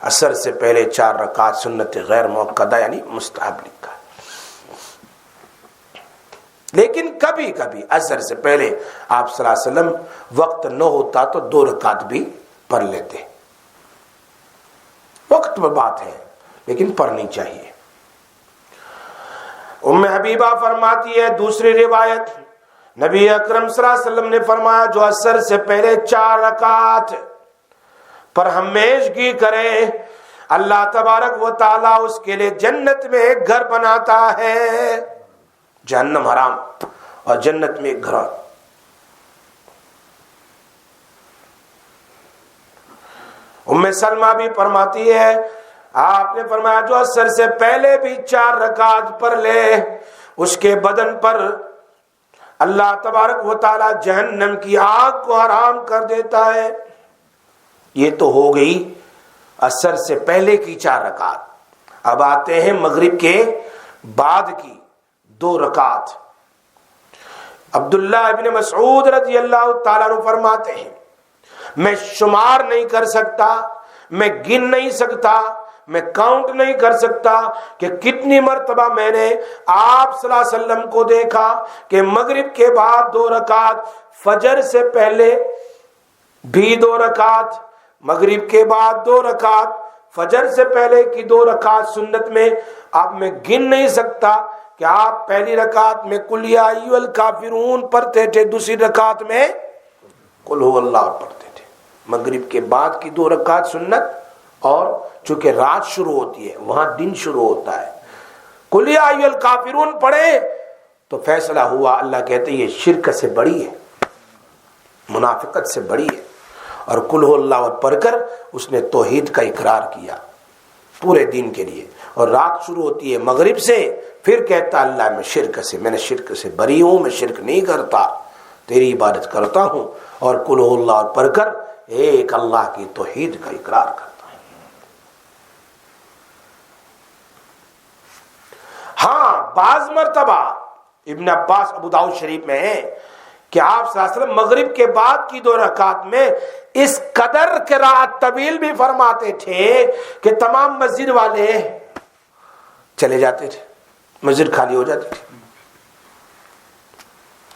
[SPEAKER 2] عصر سے پہلے 4 رکعت سنت غیر موقدہ یعنی مستحب لکھا. لیکن کبھی کبھی عصر سے پہلے آپ صلی اللہ علیہ وسلم وقت نہ ہوتا تو 2 رکعت بھی پڑھ لیتے. وقت پر بات ہے لیکن پڑھنی چاہیے. ام حبیبہ فرماتی ہے دوسری روایت، نبی اکرم صلی اللہ علیہ وسلم نے فرمایا جو عصر سے پہلے 4 رکعت پر ہمیشگی کرے اللہ تبارک و تعالی اس کے لیے جنت میں ایک گھر بناتا ہے. جہنم حرام اور جنت میں ایک گھر. ام سلمہ بھی فرماتی ہے آپ نے فرمایا جو عصر سے پہلے بھی 4 رکعت پڑھ لے اس کے بدن پر اللہ تبارک و تعالی جہنم کی آگ کو حرام کر دیتا ہے۔ یہ تو ہو گئی عصر سے پہلے کی 4 رکعت۔ اب آتے ہیں مغرب کے بعد کی 2 رکعت۔ عبداللہ ابن مسعود رضی اللہ تعالیٰ عنہ فرماتے ہیں میں شمار نہیں کر سکتا، میں گن نہیں سکتا، میں کاؤنٹ نہیں کر سکتا کہ کتنی مرتبہ میں نے آپ صلی اللہ علیہ وسلم کو دیکھا کہ مغرب کے بعد 2 رکعت، فجر سے پہلے بھی 2 رکعت، مغرب کے بعد 2 رکعت، فجر سے پہلے کی 2 رکعت سنت میں۔ اب میں گن نہیں سکتا کہ آپ پہلی رکعت میں قل یا ایھا الکافرون پڑھتے تھے، دوسری رکعت میں قل ھو اللہ پڑھتے تھے۔ مغرب کے بعد کی 2 رکعت سنت، اور چونکہ رات شروع ہوتی ہے وہاں دن شروع ہوتا ہے، قل یا ایھا الکافرون پڑھے تو فیصلہ ہوا۔ اللہ کہتے ہیں یہ شرک سے بڑی ہے، منافقت سے بڑی ہے، اور قل ھو اللہ پڑھ کر اس نے توحید کا اقرار کیا پورے دن کے لیے۔ اور رات شروع ہوتی ہے مغرب سے، پھر کہتا اللہ میں نے شرک سے بری ہوں، میں شرک نہیں کرتا، تیری عبادت کرتا ہوں، اور قل ھو اللہ پڑھ کر ایک اللہ کی توحید کا اقرار کرتا ہے۔ ہاں بعض مرتبہ ابن عباس ابو داؤد شریف میں ہے کہ آپ صلی اللہ علیہ وسلم مغرب کے بعد کی 2 رکعت میں اس قدر قرات طویل بھی فرماتے تھے کہ تمام مسجد والے چلے جاتے تھے، مسجد خالی ہو جاتی تھی۔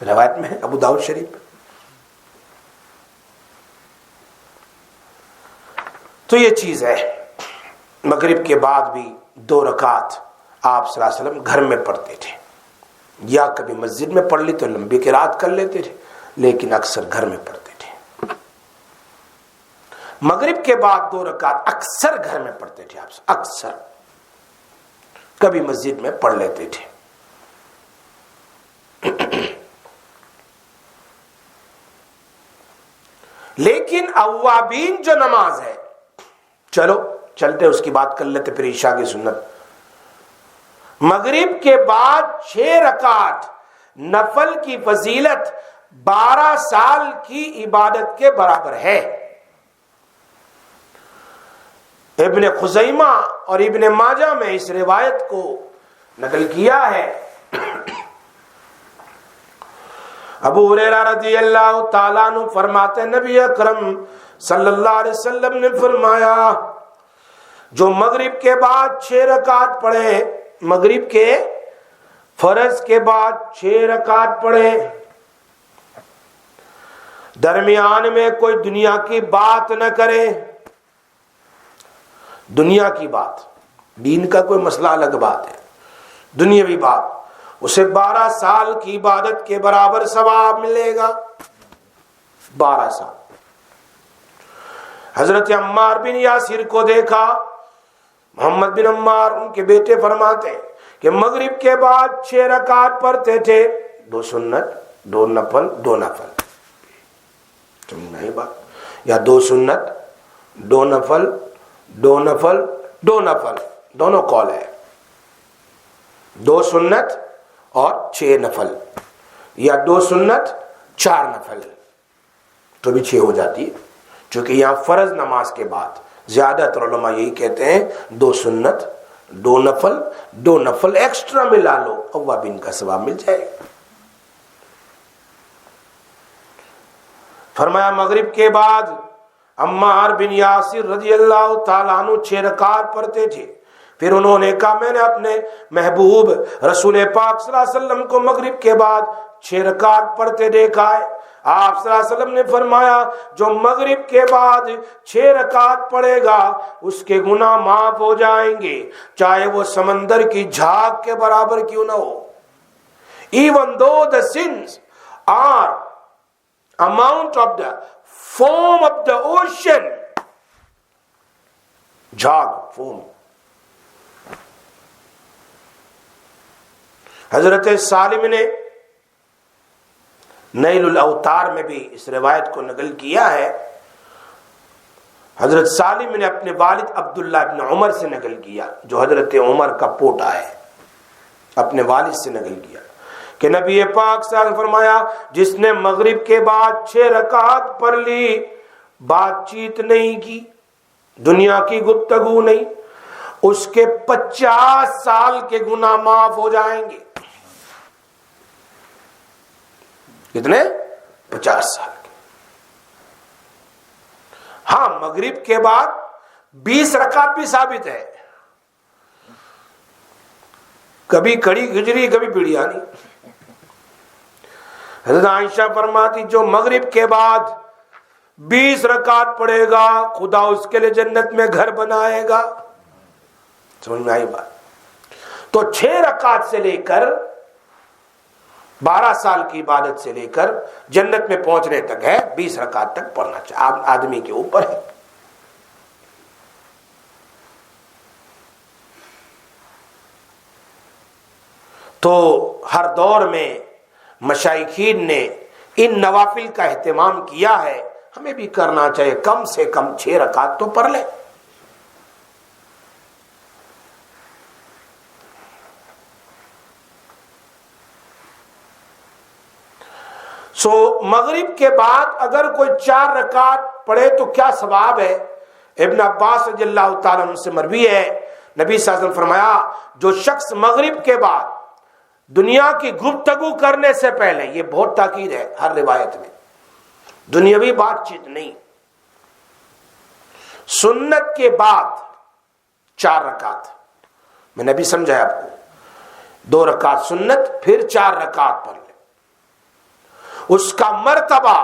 [SPEAKER 2] روایت میں ہے ابو داؤد شریف۔ تو یہ چیز ہے، مغرب کے بعد بھی 2 رکعت آپ صلی اللہ علیہ وسلم گھر میں پڑھتے تھے، یا کبھی مسجد میں پڑھ لی تو لمبی قرات کر لیتے تھے، لیکن اکثر گھر میں پڑھتے تھے۔ مغرب کے بعد 2 رکعت اکثر گھر میں پڑھتے تھے آپ، اکثر، کبھی مسجد میں پڑھ لیتے تھے۔ لیکن اوابین جو نماز ہے، چلو چلتے اس کی بات کر لیتے، پھر عشاء کی سنت۔ مغرب کے بعد 6 رکعت نفل کی فضیلت 12 سال کی عبادت کے برابر ہے۔ ابن خزیمہ اور ابن ماجہ میں اس روایت کو نقل کیا ہے۔ ابو ہریرہ رضی اللہ تعالیٰ عنہ فرماتے ہیں نبی اکرم صلی اللہ علیہ وسلم نے فرمایا جو مغرب کے بعد 6 رکعت پڑھے، مغرب کے فرض کے بعد 6 رکعت پڑھے، درمیان میں کوئی دنیا کی بات نہ کرے، دنیا کی بات، دین کا کوئی مسئلہ الگ بات ہے، دنیاوی بات، اسے 12 سال کی عبادت کے برابر ثواب ملے گا۔ 12 سال۔ حضرت عمار بن یاسر کو دیکھا، محمد بن عمار ان کے بیٹے فرماتے ہیں کہ مغرب کے بعد 6 رکعت پڑھتے تھے، 2 سنت 2 نفل 2 نفل، سمجھنا یہ بات، یا 2 سنت 2 نفل 2 نفل 2 نفل، دونوں قول ہے، 2 سنت اور 6 نفل، یا 2 سنت 4 نفل، تو بھی 6 ہو جاتی ہے، چونکہ یہاں فرض نماز کے بعد زیادہ تر علماء یہی کہتے ہیں 2 سنت 2 نفل 2 نفل ایکسٹرا ملا لو، اوابین کا ثواب مل جائے گا۔ فرمایا مغرب کے بعد عمار بن یاسر رضی اللہ تعالیٰ عنہ 6 رکعت پڑھتے تھے، پھر انہوں نے کہا میں نے اپنے محبوب رسول پاک صلی اللہ علیہ وسلم کو مغرب کے بعد 6 رکعت پڑھتے دیکھا ہے۔ آپ صلی اللہ علیہ وسلم نے فرمایا جو مغرب کے بعد 6 رکعت پڑھے گا اس کے گناہ معاف ہو جائیں گے، چاہے وہ سمندر کی جھاگ کے برابر کیوں نہ ہو۔ Even though the sins are amount of the foam of the ocean, جھاگ فوم۔ حضرت سالم نے نیل الاوتار میں بھی اس روایت کو نقل کیا ہے، حضرت سالم نے اپنے والد عبداللہ ابن عمر سے نقل کیا جو حضرت عمر کا پوتا ہے، اپنے والد سے نقل کیا کہ نبی پاک صلی اللہ علیہ وسلم نے فرمایا جس نے مغرب کے بعد 6 رکعت پڑھ لی، بات چیت نہیں کی، دنیا کی گفتگو نہیں، اس کے 50 سال کے گناہ معاف ہو جائیں گے۔ کتنے؟ 50 سال کے۔ ہاں مغرب کے بعد 20 رکعت بھی ثابت ہے، کبھی کڑی کھچڑی کبھی بریانی۔ حضرت عائشہ فرماتی جو مغرب کے بعد 20 رکعت پڑھے گا خدا اس کے لیے جنت میں گھر بنائے گا۔ سمجھ میں آئی بات؟ تو 6 رکعت سے لے کر 12 سال کی عبادت سے لے کر جنت میں پہنچنے تک ہے 20 رکعت تک پڑھنا چاہیے، آدمی کے اوپر ہے۔ تو ہر دور میں مشائخین نے ان نوافل کا اہتمام کیا ہے، ہمیں بھی کرنا چاہیے، کم سے کم 6 رکعت تو پڑھ لیں۔ سو مغرب کے بعد اگر کوئی 4 رکعت پڑھے تو کیا ثواب ہے؟ ابن عباس رضی اللہ تعالیٰ عنہ سے مروی ہے، نبی صلی اللہ علیہ وسلم فرمایا جو شخص مغرب کے بعد دنیا کی گفتگو کرنے سے پہلے، یہ بہت تاکید ہے ہر روایت میں، دنیاوی بات چیت نہیں، سنت کے بعد 4 رکعت، میں نے بھی سمجھایا آپ کو، 2 رکعت سنت پھر 4 رکعت پڑھ لیں، اس کا مرتبہ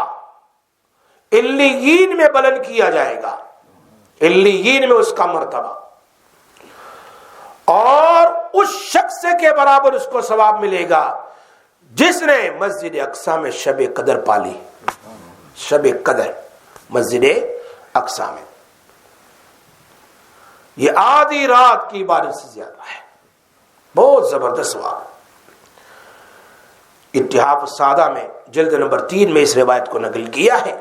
[SPEAKER 2] علیین میں بلند کیا جائے گا، علیین میں اس کا مرتبہ، اور اس شخص کے برابر اس کو ثواب ملے گا جس نے مسجد اقصی میں شب قدر پالی۔ شب قدر مسجد اقصی میں، یہ آدھی رات کی عبادت سے زیادہ ہے، بہت زبردست ثواب۔ اتحاف السادہ میں جلد نمبر 3 میں اس روایت کو نقل کیا ہے،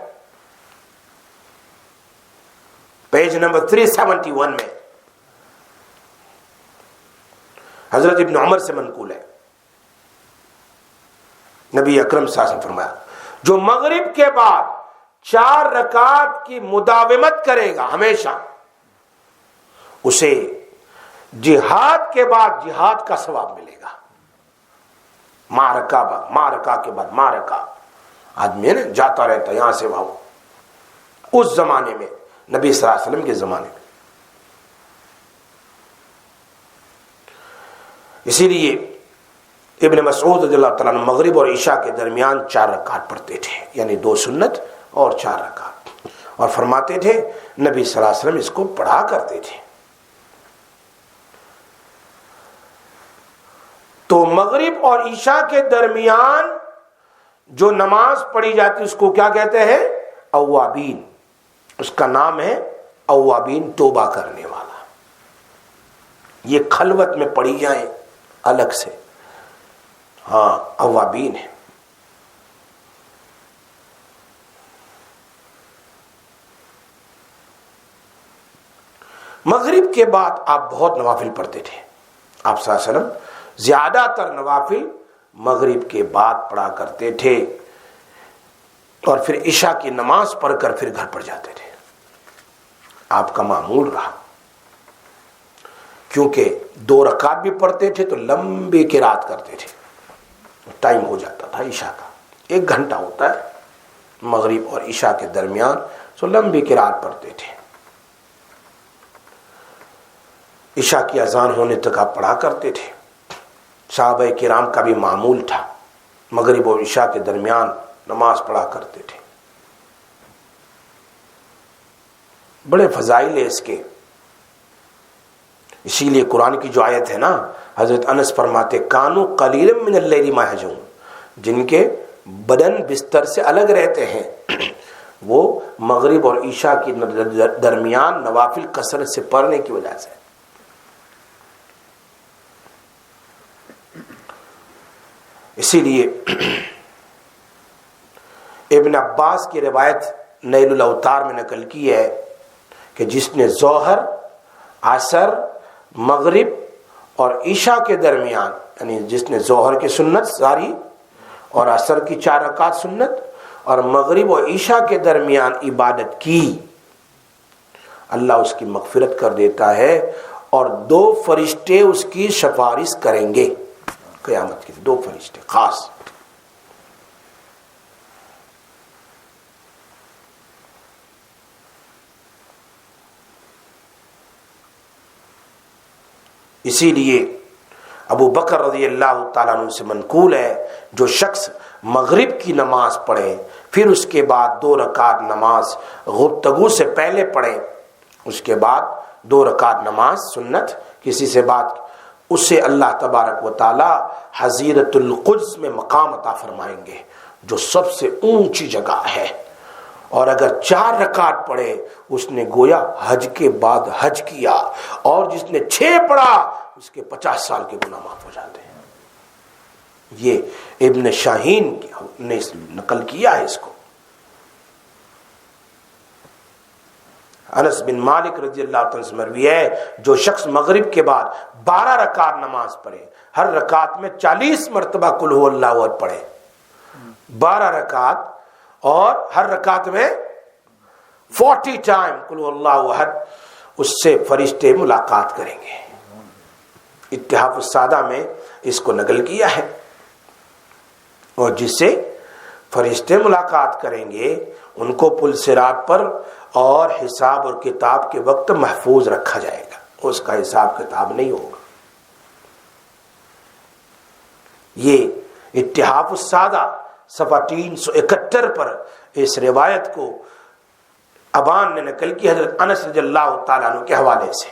[SPEAKER 2] پیج نمبر 371 میں حضرت ابن عمر سے منقول ہے، نبی اکرم صلی اللہ علیہ وسلم فرمایا جو مغرب کے بعد 4 رکعت کی مداومت کرے گا ہمیشہ، اسے جہاد کے بعد جہاد کا ثواب ملے گا۔ معرکہ کے بعد معرکہ، آدمی ہے نا جاتا رہتا یہاں سے وہاں، اس زمانے میں نبی صلی اللہ علیہ وسلم کے زمانے میں۔ اسی لیے ابن مسعود رضی اللہ تعالیٰ عنہ مغرب اور عشاء کے درمیان 4 رکعت پڑھتے تھے، یعنی 2 سنت اور 4 رکعت، اور فرماتے تھے نبی صلی اللہ علیہ وسلم اس کو پڑھا کرتے تھے۔ تو مغرب اور عشاء کے درمیان جو نماز پڑھی جاتی اس کو کیا کہتے ہیں؟ اوابین، اس کا نام ہے اوابین، توبہ کرنے والا۔ یہ خلوت میں پڑھی جائیں الگ سے، ہاں اوابین ہے۔ مغرب کے بعد آپ بہت نوافل پڑھتے تھے، آپ صلی اللہ علیہ وسلم زیادہ تر نوافل مغرب کے بعد پڑھا کرتے تھے، اور پھر عشاء کی نماز پڑھ کر پھر گھر پر جاتے تھے، آپ کا معمول رہا۔ کیونکہ 2 رکعت بھی پڑھتے تھے تو لمبی قرات کرتے تھے، ٹائم ہو جاتا تھا عشاء کا، 1 گھنٹہ ہوتا ہے مغرب اور عشاء کے درمیان، سو لمبی قرات پڑھتے تھے۔ عشاء کی اذان ہونے تک آپ پڑھا کرتے تھے۔ صحابہ کرام کا بھی معمول تھا، مغرب اور عشاء کے درمیان نماز پڑھا کرتے تھے۔ بڑے فضائل ہے اس کے، اسی لیے قرآن کی جو آیت ہے نا، حضرت انس فرماتے کانو قلیلا من اللیل ما یہجعون، جن کے بدن بستر سے الگ رہتے ہیں وہ مغرب اور عشاء کے درمیان نوافل کثرت سے پڑھنے کی وجہ سے۔ اسی لیے ابن عباس کی روایت نیل الاوتار میں نقل کی ہے کہ جس نے ظہر، عصر، مغرب اور عشاء کے درمیان، یعنی جس نے ظہر کی سنت ساری اور عصر کی 4 رکعت سنت اور مغرب اور عشاء کے درمیان عبادت کی، اللہ اس کی مغفرت کر دیتا ہے، اور 2 فرشتے اس کی سفارش کریں گے قیامت کے 2 فرشتے خاص۔ اسی لیے ابو بکر رضی اللہ تعالیٰ عنہ سے منقول ہے، جو شخص مغرب کی نماز پڑھے پھر اس کے بعد 2 رکعت نماز گفتگو سے پہلے پڑھے، اس کے بعد 2 رکعت نماز سنت کسی سے بات، اس سے اللہ تبارک و تعالی حضیرت القدس میں مقام عطا فرمائیں گے، جو سب سے اونچی جگہ ہے۔ اور اگر 4 رکعت پڑھے اس نے گویا حج کے بعد حج کیا، اور جس نے 6 پڑھا اس کے 50 سال کے گناہ معاف ہو جاتے ہیں۔ یہ ابن شاہین نے نقل کیا ہے اس کو۔ انس بن مالک رضی اللہ عنہ سے مروی ہے، جو شخص مغرب کے بعد 12 رکعت نماز پڑھے، ہر رکعت میں 40 مرتبہ قل هو اللہ احد پڑھے، 12 رکعت اور ہر رکعت میں 40 ٹائم قل هو اللہ احد، اس سے فرشتے ملاقات کریں گے۔ اتحاف السادہ میں اس کو نقل کیا ہے، اور جس سے فرشتے ملاقات کریں گے ان کو پل صراط پر اور حساب اور کتاب کے وقت محفوظ رکھا جائے گا، اس کا حساب کتاب نہیں ہوگا۔ یہ اتحاف السادہ صفحہ 371 پر اس روایت کو ابان نے نقل کی حضرت انس رضی اللہ تعالیٰ عنہ کے حوالے سے۔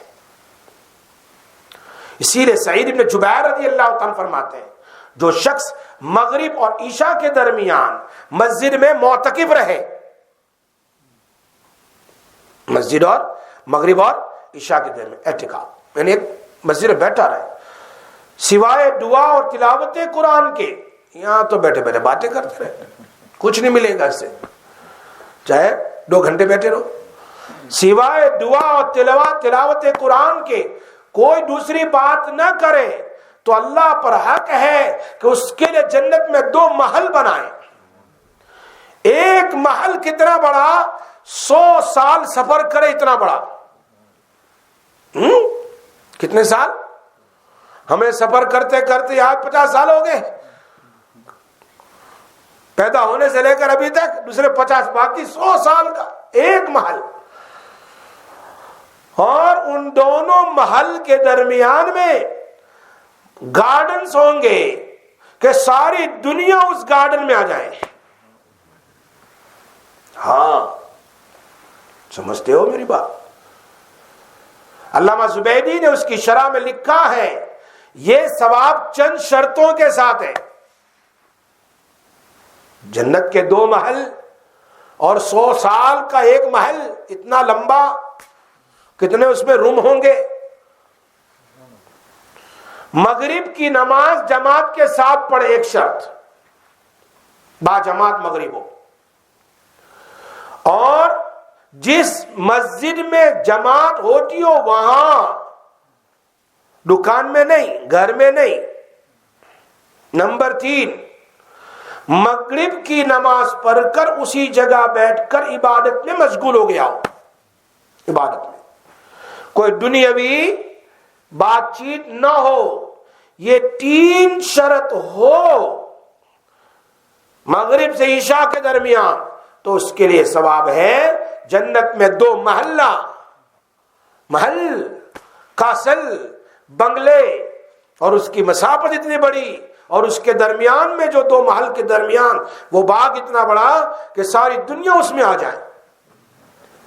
[SPEAKER 2] اسی لیے سعید بن جبیر رضی اللہ تعالیٰ فرماتے ہیں، جو شخص مغرب اور عشاء کے درمیان مسجد میں معتکف رہے، مسجد اور مغرب اور عشاء کے درمیان اعتکاف، یعنی ایک مسجد میں بیٹھا رہے، سوائے دعا اور تلاوت قرآن کے، یہاں تو بیٹھے بیٹھے باتیں کرتے رہے، کچھ نہیں ملے گا اس سے، چاہے 2 گھنٹے بیٹھے رہو، سوائے دعا اور تلاوت قرآن کے کوئی دوسری بات نہ کرے، تو اللہ پر حق ہے کہ اس کے لیے جنت میں 2 محل بنائے۔ ایک محل کتنا بڑا؟ 100 سال سفر کرے اتنا بڑا۔ کتنے سال؟ ہمیں سفر کرتے کرتے آج 50 سال ہو گئے، پیدا ہونے سے لے کر ابھی تک، دوسرے 50 باقی 100 سال کا ایک محل، اور ان دونوں محل کے درمیان میں گارڈنز ہوں گے کہ ساری دنیا اس گارڈن میں آ جائے۔ ہاں سمجھتے ہو میری بات؟ علامہ زبیدی نے اس کی شرح میں لکھا ہے، یہ ثواب چند شرطوں کے ساتھ ہے۔ جنت کے 2 محل اور 100 سال کا ایک محل، اتنا لمبا، کتنے اس میں روم ہوں گے؟ مغرب کی نماز جماعت کے ساتھ پڑھے، ایک شرط، با جماعت مغرب ہو، اور جس مسجد میں جماعت ہوتی ہو وہاں، دکان میں نہیں، گھر میں نہیں۔ نمبر 3، مغرب کی نماز پڑھ کر اسی جگہ بیٹھ کر عبادت میں مشغول ہو گیا ہو، عبادت میں کوئی دنیاوی بات چیت نہ ہو۔ یہ 3 شرط ہو مغرب سے عشاء کے درمیان، تو اس کے لیے ثواب ہے جنت میں 2 محل، کاسل، بنگلے، اور اس کی مساحت اتنی بڑی، اور اس کے درمیان میں جو 2 محل کے درمیان وہ باغ اتنا بڑا کہ ساری دنیا اس میں آ جائے۔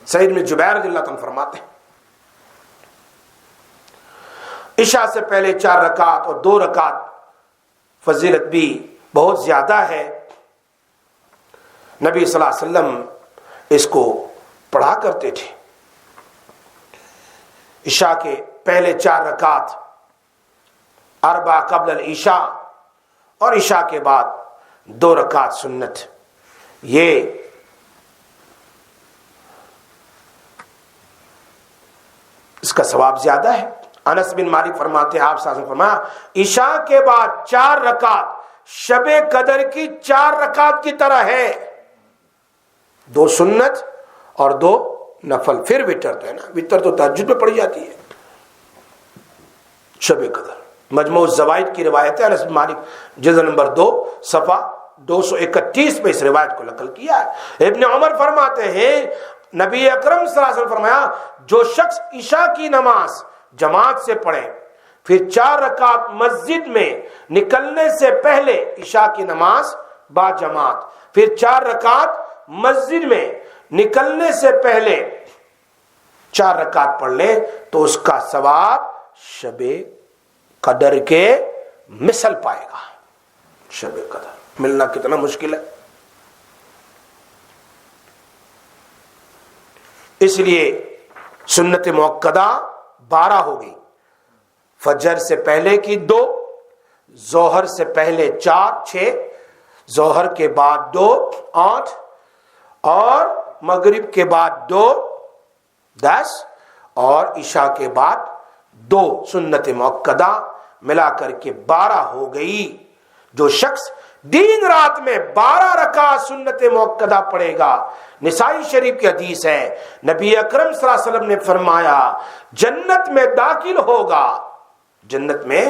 [SPEAKER 2] سعید بن جبیر رضی اللہ عنہ فرماتے ہیں، عشاء سے پہلے 4 رکعت اور 2 رکعت فضیلت بھی بہت زیادہ ہے۔ نبی صلی اللہ علیہ وسلم اس کو پڑھا کرتے تھے۔ عشاء کے پہلے 4 رکعت 4 قبل العشاء، اور عشاء کے بعد 2 رکعت سنت۔ یہ کا ثواب زیادہ ہے۔ انس بن مالک فرماتے ہیں آپ صلی اللہ علیہ وسلم فرمایا عشاء کے بعد 4 رکعت شب قدر کی 4 رکعت کی طرح ہے، 2 سنت اور 2 نفل، پھر وتر تو ہے نا، وتر تو تہجد میں پڑھی جاتی ہے۔ شب قدر مجموع الزوائد کی روایت ہے، انس بن مالک جلد نمبر 2 صفحہ 231 میں اس روایت کو نقل کیا ہے۔ ابن عمر فرماتے ہیں نبی اکرم صلی اللہ علیہ وسلم فرمایا جو شخص عشاء کی نماز جماعت سے پڑھے، پھر 4 رکعت مسجد میں نکلنے سے پہلے، عشاء کی نماز با جماعت، پھر 4 رکعت مسجد میں نکلنے سے پہلے 4 رکعت پڑھ لے تو اس کا ثواب شب قدر کے مثل پائے گا۔ شب قدر ملنا کتنا مشکل ہے، اس لیے سنت موقدہ 12 ہو گئی، فجر سے پہلے کی 2، ظہر سے پہلے 4 6، ظہر کے بعد 2 8، اور مغرب کے بعد 2 10، اور عشاء کے بعد 2 سنت موقدہ ملا کر کے 12 ہو گئی۔ جو شخص دن رات میں 12 رکعت سنت موقدہ پڑھے گا، نسائی شریف کی حدیث ہے، نبی اکرم صلی اللہ علیہ وسلم نے فرمایا جنت میں داخل ہوگا، جنت میں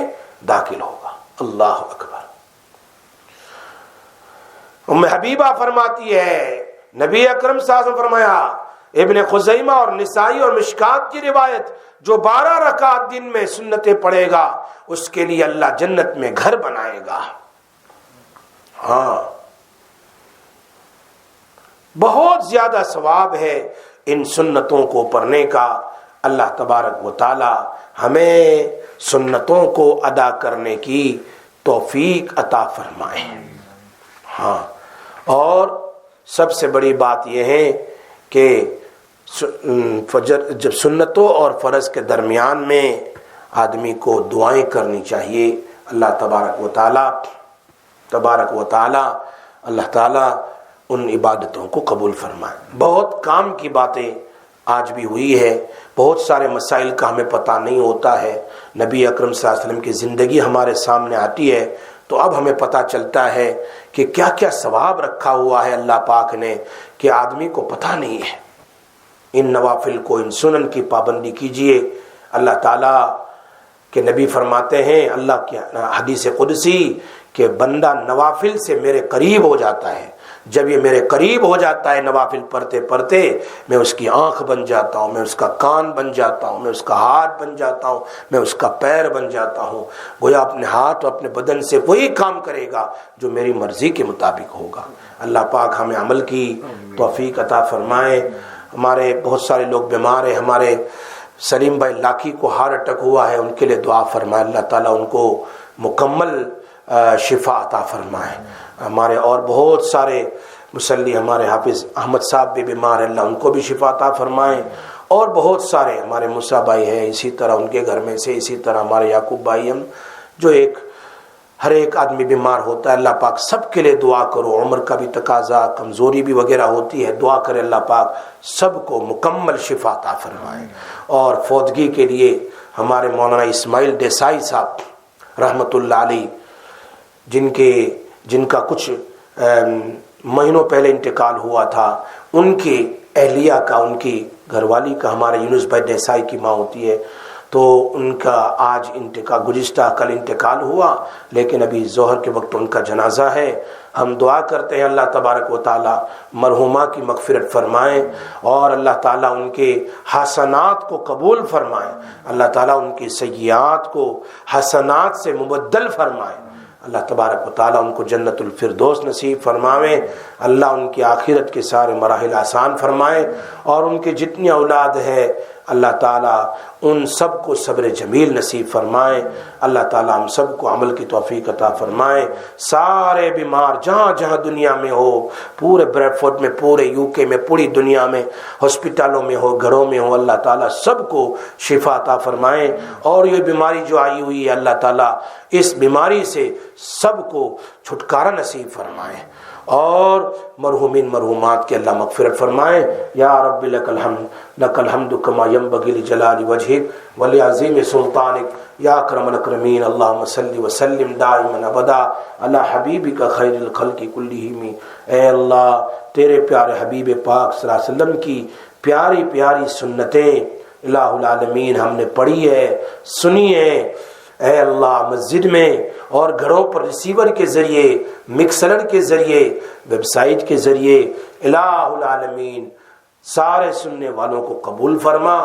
[SPEAKER 2] داخل ہوگا۔ اللہ اکبر۔ ام حبیبہ فرماتی ہے نبی اکرم صلی اللہ علیہ وسلم فرمایا، ابن خزیمہ اور نسائی اور مشکات کی روایت، جو 12 رکعت دن میں سنتیں پڑھے گا اس کے لیے اللہ جنت میں گھر بنائے گا۔ ہاں، بہت زیادہ ثواب ہے ان سنتوں کو پڑھنے کا۔ اللہ تبارک و تعالی ہمیں سنتوں کو ادا کرنے کی توفیق عطا فرمائے۔ ہاں، اور سب سے بڑی بات یہ ہے کہ فجر جب سنتوں اور فرض کے درمیان میں آدمی کو دعائیں کرنی چاہیے۔ اللہ تبارک و تعالی اللہ تعالیٰ ان عبادتوں کو قبول فرمائے۔ بہت کام کی باتیں آج بھی ہوئی ہے، بہت سارے مسائل کا ہمیں پتہ نہیں ہوتا ہے، نبی اکرم صلی اللہ علیہ وسلم کی زندگی ہمارے سامنے آتی ہے تو اب ہمیں پتہ چلتا ہے کہ کیا کیا ثواب رکھا ہوا ہے اللہ پاک نے کہ آدمی کو پتہ نہیں ہے۔ ان نوافل کو، ان سنن کی پابندی کیجئے۔ اللہ تعالیٰ کے نبی فرماتے ہیں، اللہ کی حدیث قدسی، کہ بندہ نوافل سے میرے قریب ہو جاتا ہے، جب یہ میرے قریب ہو جاتا ہے نوافل پڑھتے پڑھتے، میں اس کی آنکھ بن جاتا ہوں، میں اس کا کان بن جاتا ہوں، میں اس کا ہاتھ بن جاتا ہوں، میں اس کا پیر بن جاتا ہوں۔ گویا اپنے ہاتھ اور اپنے بدن سے وہی کام کرے گا جو میری مرضی کے مطابق ہوگا۔ اللہ پاک ہمیں عمل کی توفیق عطا فرمائے۔ ہمارے بہت سارے لوگ بیمار ہیں، ہمارے سلیم بھائی لاکھی کو ہارٹ اٹیک ہوا ہے، ان کے لیے دعا فرمائے، اللہ تعالیٰ ان کو مکمل شفا عطا فرمائے۔ ہمارے اور بہت سارے مصلی، ہمارے حافظ احمد صاحب بھی بیمار ہیں، اللہ ان کو بھی شفا عطا فرمائے، اور بہت سارے ہمارے موسیٰ بھائی ہیں، اسی طرح ان کے گھر میں سے، اسی طرح ہمارے یعقوب بھائی، ہم جو ہر ایک آدمی بیمار ہوتا ہے، اللہ پاک سب کے لیے دعا کرو۔ عمر کا بھی تقاضا، کمزوری بھی وغیرہ ہوتی ہے، دعا کرے اللہ پاک سب کو مکمل شفا عطا فرمائے۔ اور فوتگی کے لیے ہمارے مولانا اسماعیل دیسائی صاحب رحمۃ اللہ علیہ، جن کا کچھ مہینوں پہلے انتقال ہوا تھا، ان کی اہلیہ کا، ان کی گھر والی کا، ہمارے یونس بھائی دیسائی کی ماں ہوتی ہے، تو ان کا آج انتقال، گزشتہ کل انتقال ہوا، لیکن ابھی ظہر کے وقت ان کا جنازہ ہے۔ ہم دعا کرتے ہیں اللہ تبارک و تعالی مرحومہ کی مغفرت فرمائیں، اور اللہ تعالیٰ ان کے حسنات کو قبول فرمائیں، اللہ تعالیٰ ان کی سیئات کو حسنات سے مبدل فرمائیں، اللہ تبارک و تعالیٰ ان کو جنت الفردوس نصیب فرمائیں، اللہ ان کی آخرت کے سارے مراحل آسان فرمائیں، اور ان کے جتنی اولاد ہے اللہ تعالیٰ ان سب کو صبر جمیل نصیب فرمائیں، اللہ تعالیٰ ہم سب کو عمل کی توفیق عطا فرمائیں۔ سارے بیمار جہاں جہاں دنیا میں ہو، پورے بریڈ فورڈ میں، پورے یو کے میں، پوری دنیا میں، ہاسپٹلوں میں ہو، گھروں میں ہو، اللہ تعالیٰ سب کو شفا عطا فرمائیں، اور یہ بیماری جو آئی ہوئی ہے اللہ تعالیٰ اس بیماری سے سب کو چھٹکارا نصیب فرمائیں، اور مرحومین مرحومات کے اللہ مغفرت فرمائے. یا رب لک الحمد کما ینبغی لجلال وجہک ولعظیم سلطانک یا اکرم الاکرمین. اللہم صلی وسلم دائما ابدا علی حبیبک خیر الخلق کلہم. اے اللہ تیرے پیارے حبیب پاک صلی اللہ علیہ وسلم کی پیاری پیاری سنتیں الہ العالمین ہم نے پڑھی ہے، سنی ہے. اے اللہ مسجد میں اور گھروں پر ریسیور کے ذریعے، مکسر کے ذریعے، ویب سائٹ کے ذریعے الہ العالمین سارے سننے والوں کو قبول فرما.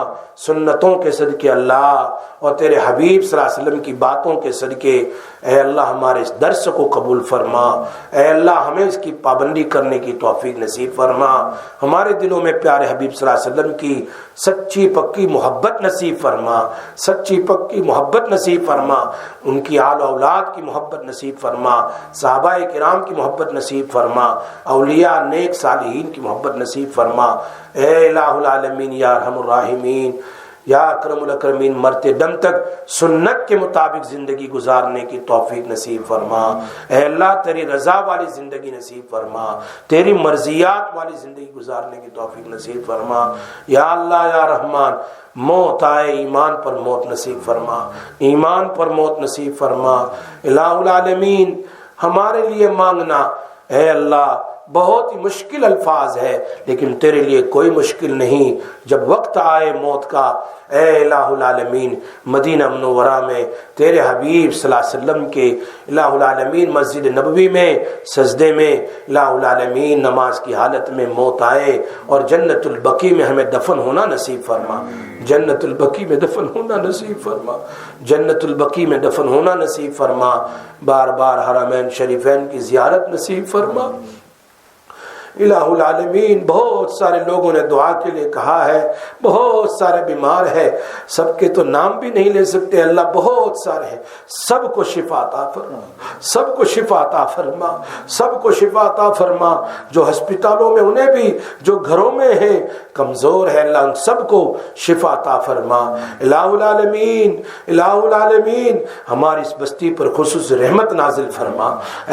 [SPEAKER 2] سنتوں کے صدقے اللہ اور تیرے حبیب صلی اللہ علیہ وسلم کی باتوں کے صدقے اے اللہ ہمارے اس درس کو قبول فرما. اے اللہ ہمیں اس کی پابندی کرنے کی توفیق نصیب فرما. ہمارے دلوں میں پیارے حبیب صلی اللہ علیہ وسلم کی سچی پکی محبت نصیب فرما، سچی پکی محبت نصیب فرما. ان کی آل اولاد کی محبت نصیب فرما، صحابہ کرام کی محبت نصیب فرما، اولیاء نیک صالحین کی محبت نصیب فرما. اے الہ العالمین یا ارحم الراحمین یا اکرم الاکرمین مرتے دم تک سنت کے مطابق زندگی گزارنے کی توفیق نصیب فرما. اے اللہ تیری رضا والی زندگی نصیب فرما، تیری مرضیات والی زندگی گزارنے کی توفیق نصیب فرما. یا اللہ یا رحمان موت آئے ایمان پر موت نصیب فرما، ایمان پر موت نصیب فرما. الہ العالمین ہمارے لیے مانگنا اے اللہ بہت ہی مشکل الفاظ ہے، لیکن تیرے لیے کوئی مشکل نہیں. جب وقت آئے موت کا اے الہ العالمین مدینہ منورہ میں تیرے حبیب صلی اللہ علیہ وسلم کے الہ العالمین مسجد نبوی میں سجدے میں الہ العالمین نماز کی حالت میں موت آئے اور جنت البقیع میں ہمیں دفن ہونا نصیب فرما. جنت البقیع میں دفن ہونا نصیب فرما، جنت البقیع میں دفن ہونا نصیب فرما. بار بار حرمین شریفین کی زیارت نصیب فرما. الہ العالمین بہت سارے لوگوں نے دعا کے لیے کہا ہے، بہت سارے بیمار ہیں، سب کے تو نام بھی نہیں لے سکتے اللہ، بہت سارے ہیں. سب کو شفا عطا فرما، سب کو شفا عطا فرما، سب کو شفا عطا فرما. جو ہسپتالوں میں انہیں بھی، جو گھروں میں ہیں کمزور ہے اللہ ان سب کو شفا عطا فرما. الہ العالمین الہ العالمین ہماری اس بستی پر خصوصی رحمت نازل فرما.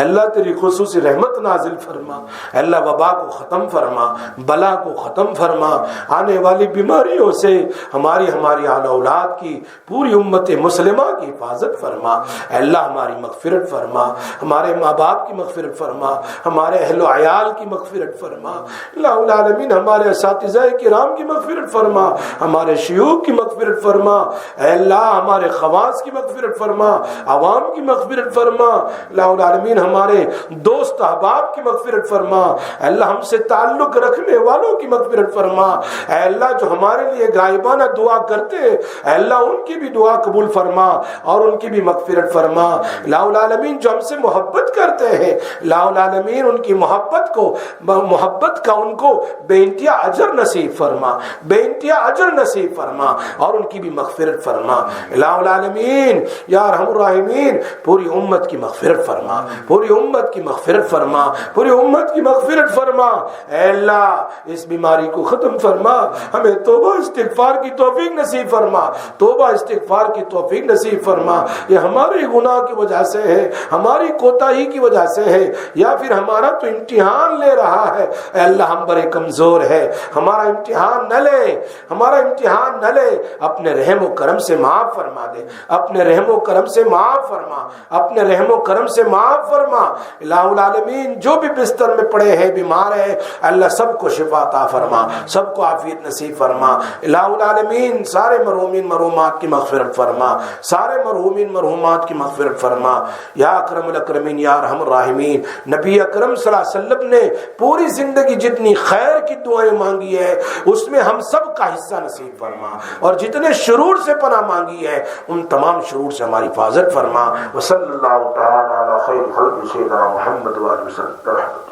[SPEAKER 2] اللہ تیری خصوصی رحمت نازل فرما. اللہ وبا کو ختم فرما، بلا کو ختم فرما. آنے والی بیماریوں سے ہماری آل اولاد کی پوری امت مسلمہ کی حفاظت فرما. اللہ ہماری مغفرت فرما، ہمارے ماں باپ کی مغفرت فرما، ہمارے اہل و عیال کی مغفرت فرما. الہ العالمین ہمارے اساتذہ کرام کی مغفرت فرما، ہمارے شیوخ کی مغفرت فرما. اے اللہ ہمارے خواص کی مغفرت فرما، عوام کی مغفرت فرما. الہ العالمین ہمارے دوست احباب کی مغفرت فرما. اللہ ہم سے تعلق رکھنے والوں کی مغفرت فرما. اے اللہ جو ہمارے لیے غائبانہ دعا کرتے ہیں اے اللہ ان کی بھی دعا قبول فرما اور ان کی بھی مغفرت فرما. الہ العالمین جو ہم سے محبت کرتے ہیں الہ العالمین ان کی محبت کا ان کو بے انتہا اجر نصیب فرما، بے انتہا اجر نصیب فرما اور ان کی بھی مغفرت فرما. الہ العالمین یا ارحم الراحمین پوری امت کی مغفرت فرما، پوری امت کی مغفرت فرما، پوری امت کی مغفرت فرما. اے اللہ اس بیماری کو ختم فرما، ہمیں توبہ استغفار کی توفیق نصیب فرما، توبہ استغفار کی توفیق نصیب فرما. یہ ہمارے گناہ کی وجہ سے ہے، ہماری کوتاہی کی وجہ سے ہے، یا پھر ہمارا تو امتحان لے رہا ہے. اے اللہ ہم بڑے کمزور ہے، ہمارا امتحان نہ لے، ہمارا امتحان نہ لے. اپنے رحم و کرم سے معاف فرما دے، اپنے رحم و کرم سے معاف فرما، اپنے رحم و کرم سے معاف فرما. الہ العالمین جو بھی بستر میں پڑے ہیں بیمار ہے اللہ سب کو شفا عطا فرما، سب کو عافیت نصیب فرما. الہ العالمین سارے مرحومین مرحومات کی مغفرت فرما، سارے مرحومین مرحومات کی مغفرت فرما. یا اکرم الاکرمین یا ارحم الراحمین نبی اکرم صلی اللہ علیہ وسلم نے پوری زندگی جتنی خیر کی دعائیں مانگی ہے اس میں ہم سب کا حصہ نصیب فرما، اور جتنے شرور سے پناہ مانگی ہے ان تمام شرور سے ہماری حفاظت فرما. وصلی اللہ تعالی علی خیر خلق سیدنا محمد و آلہ وسلم.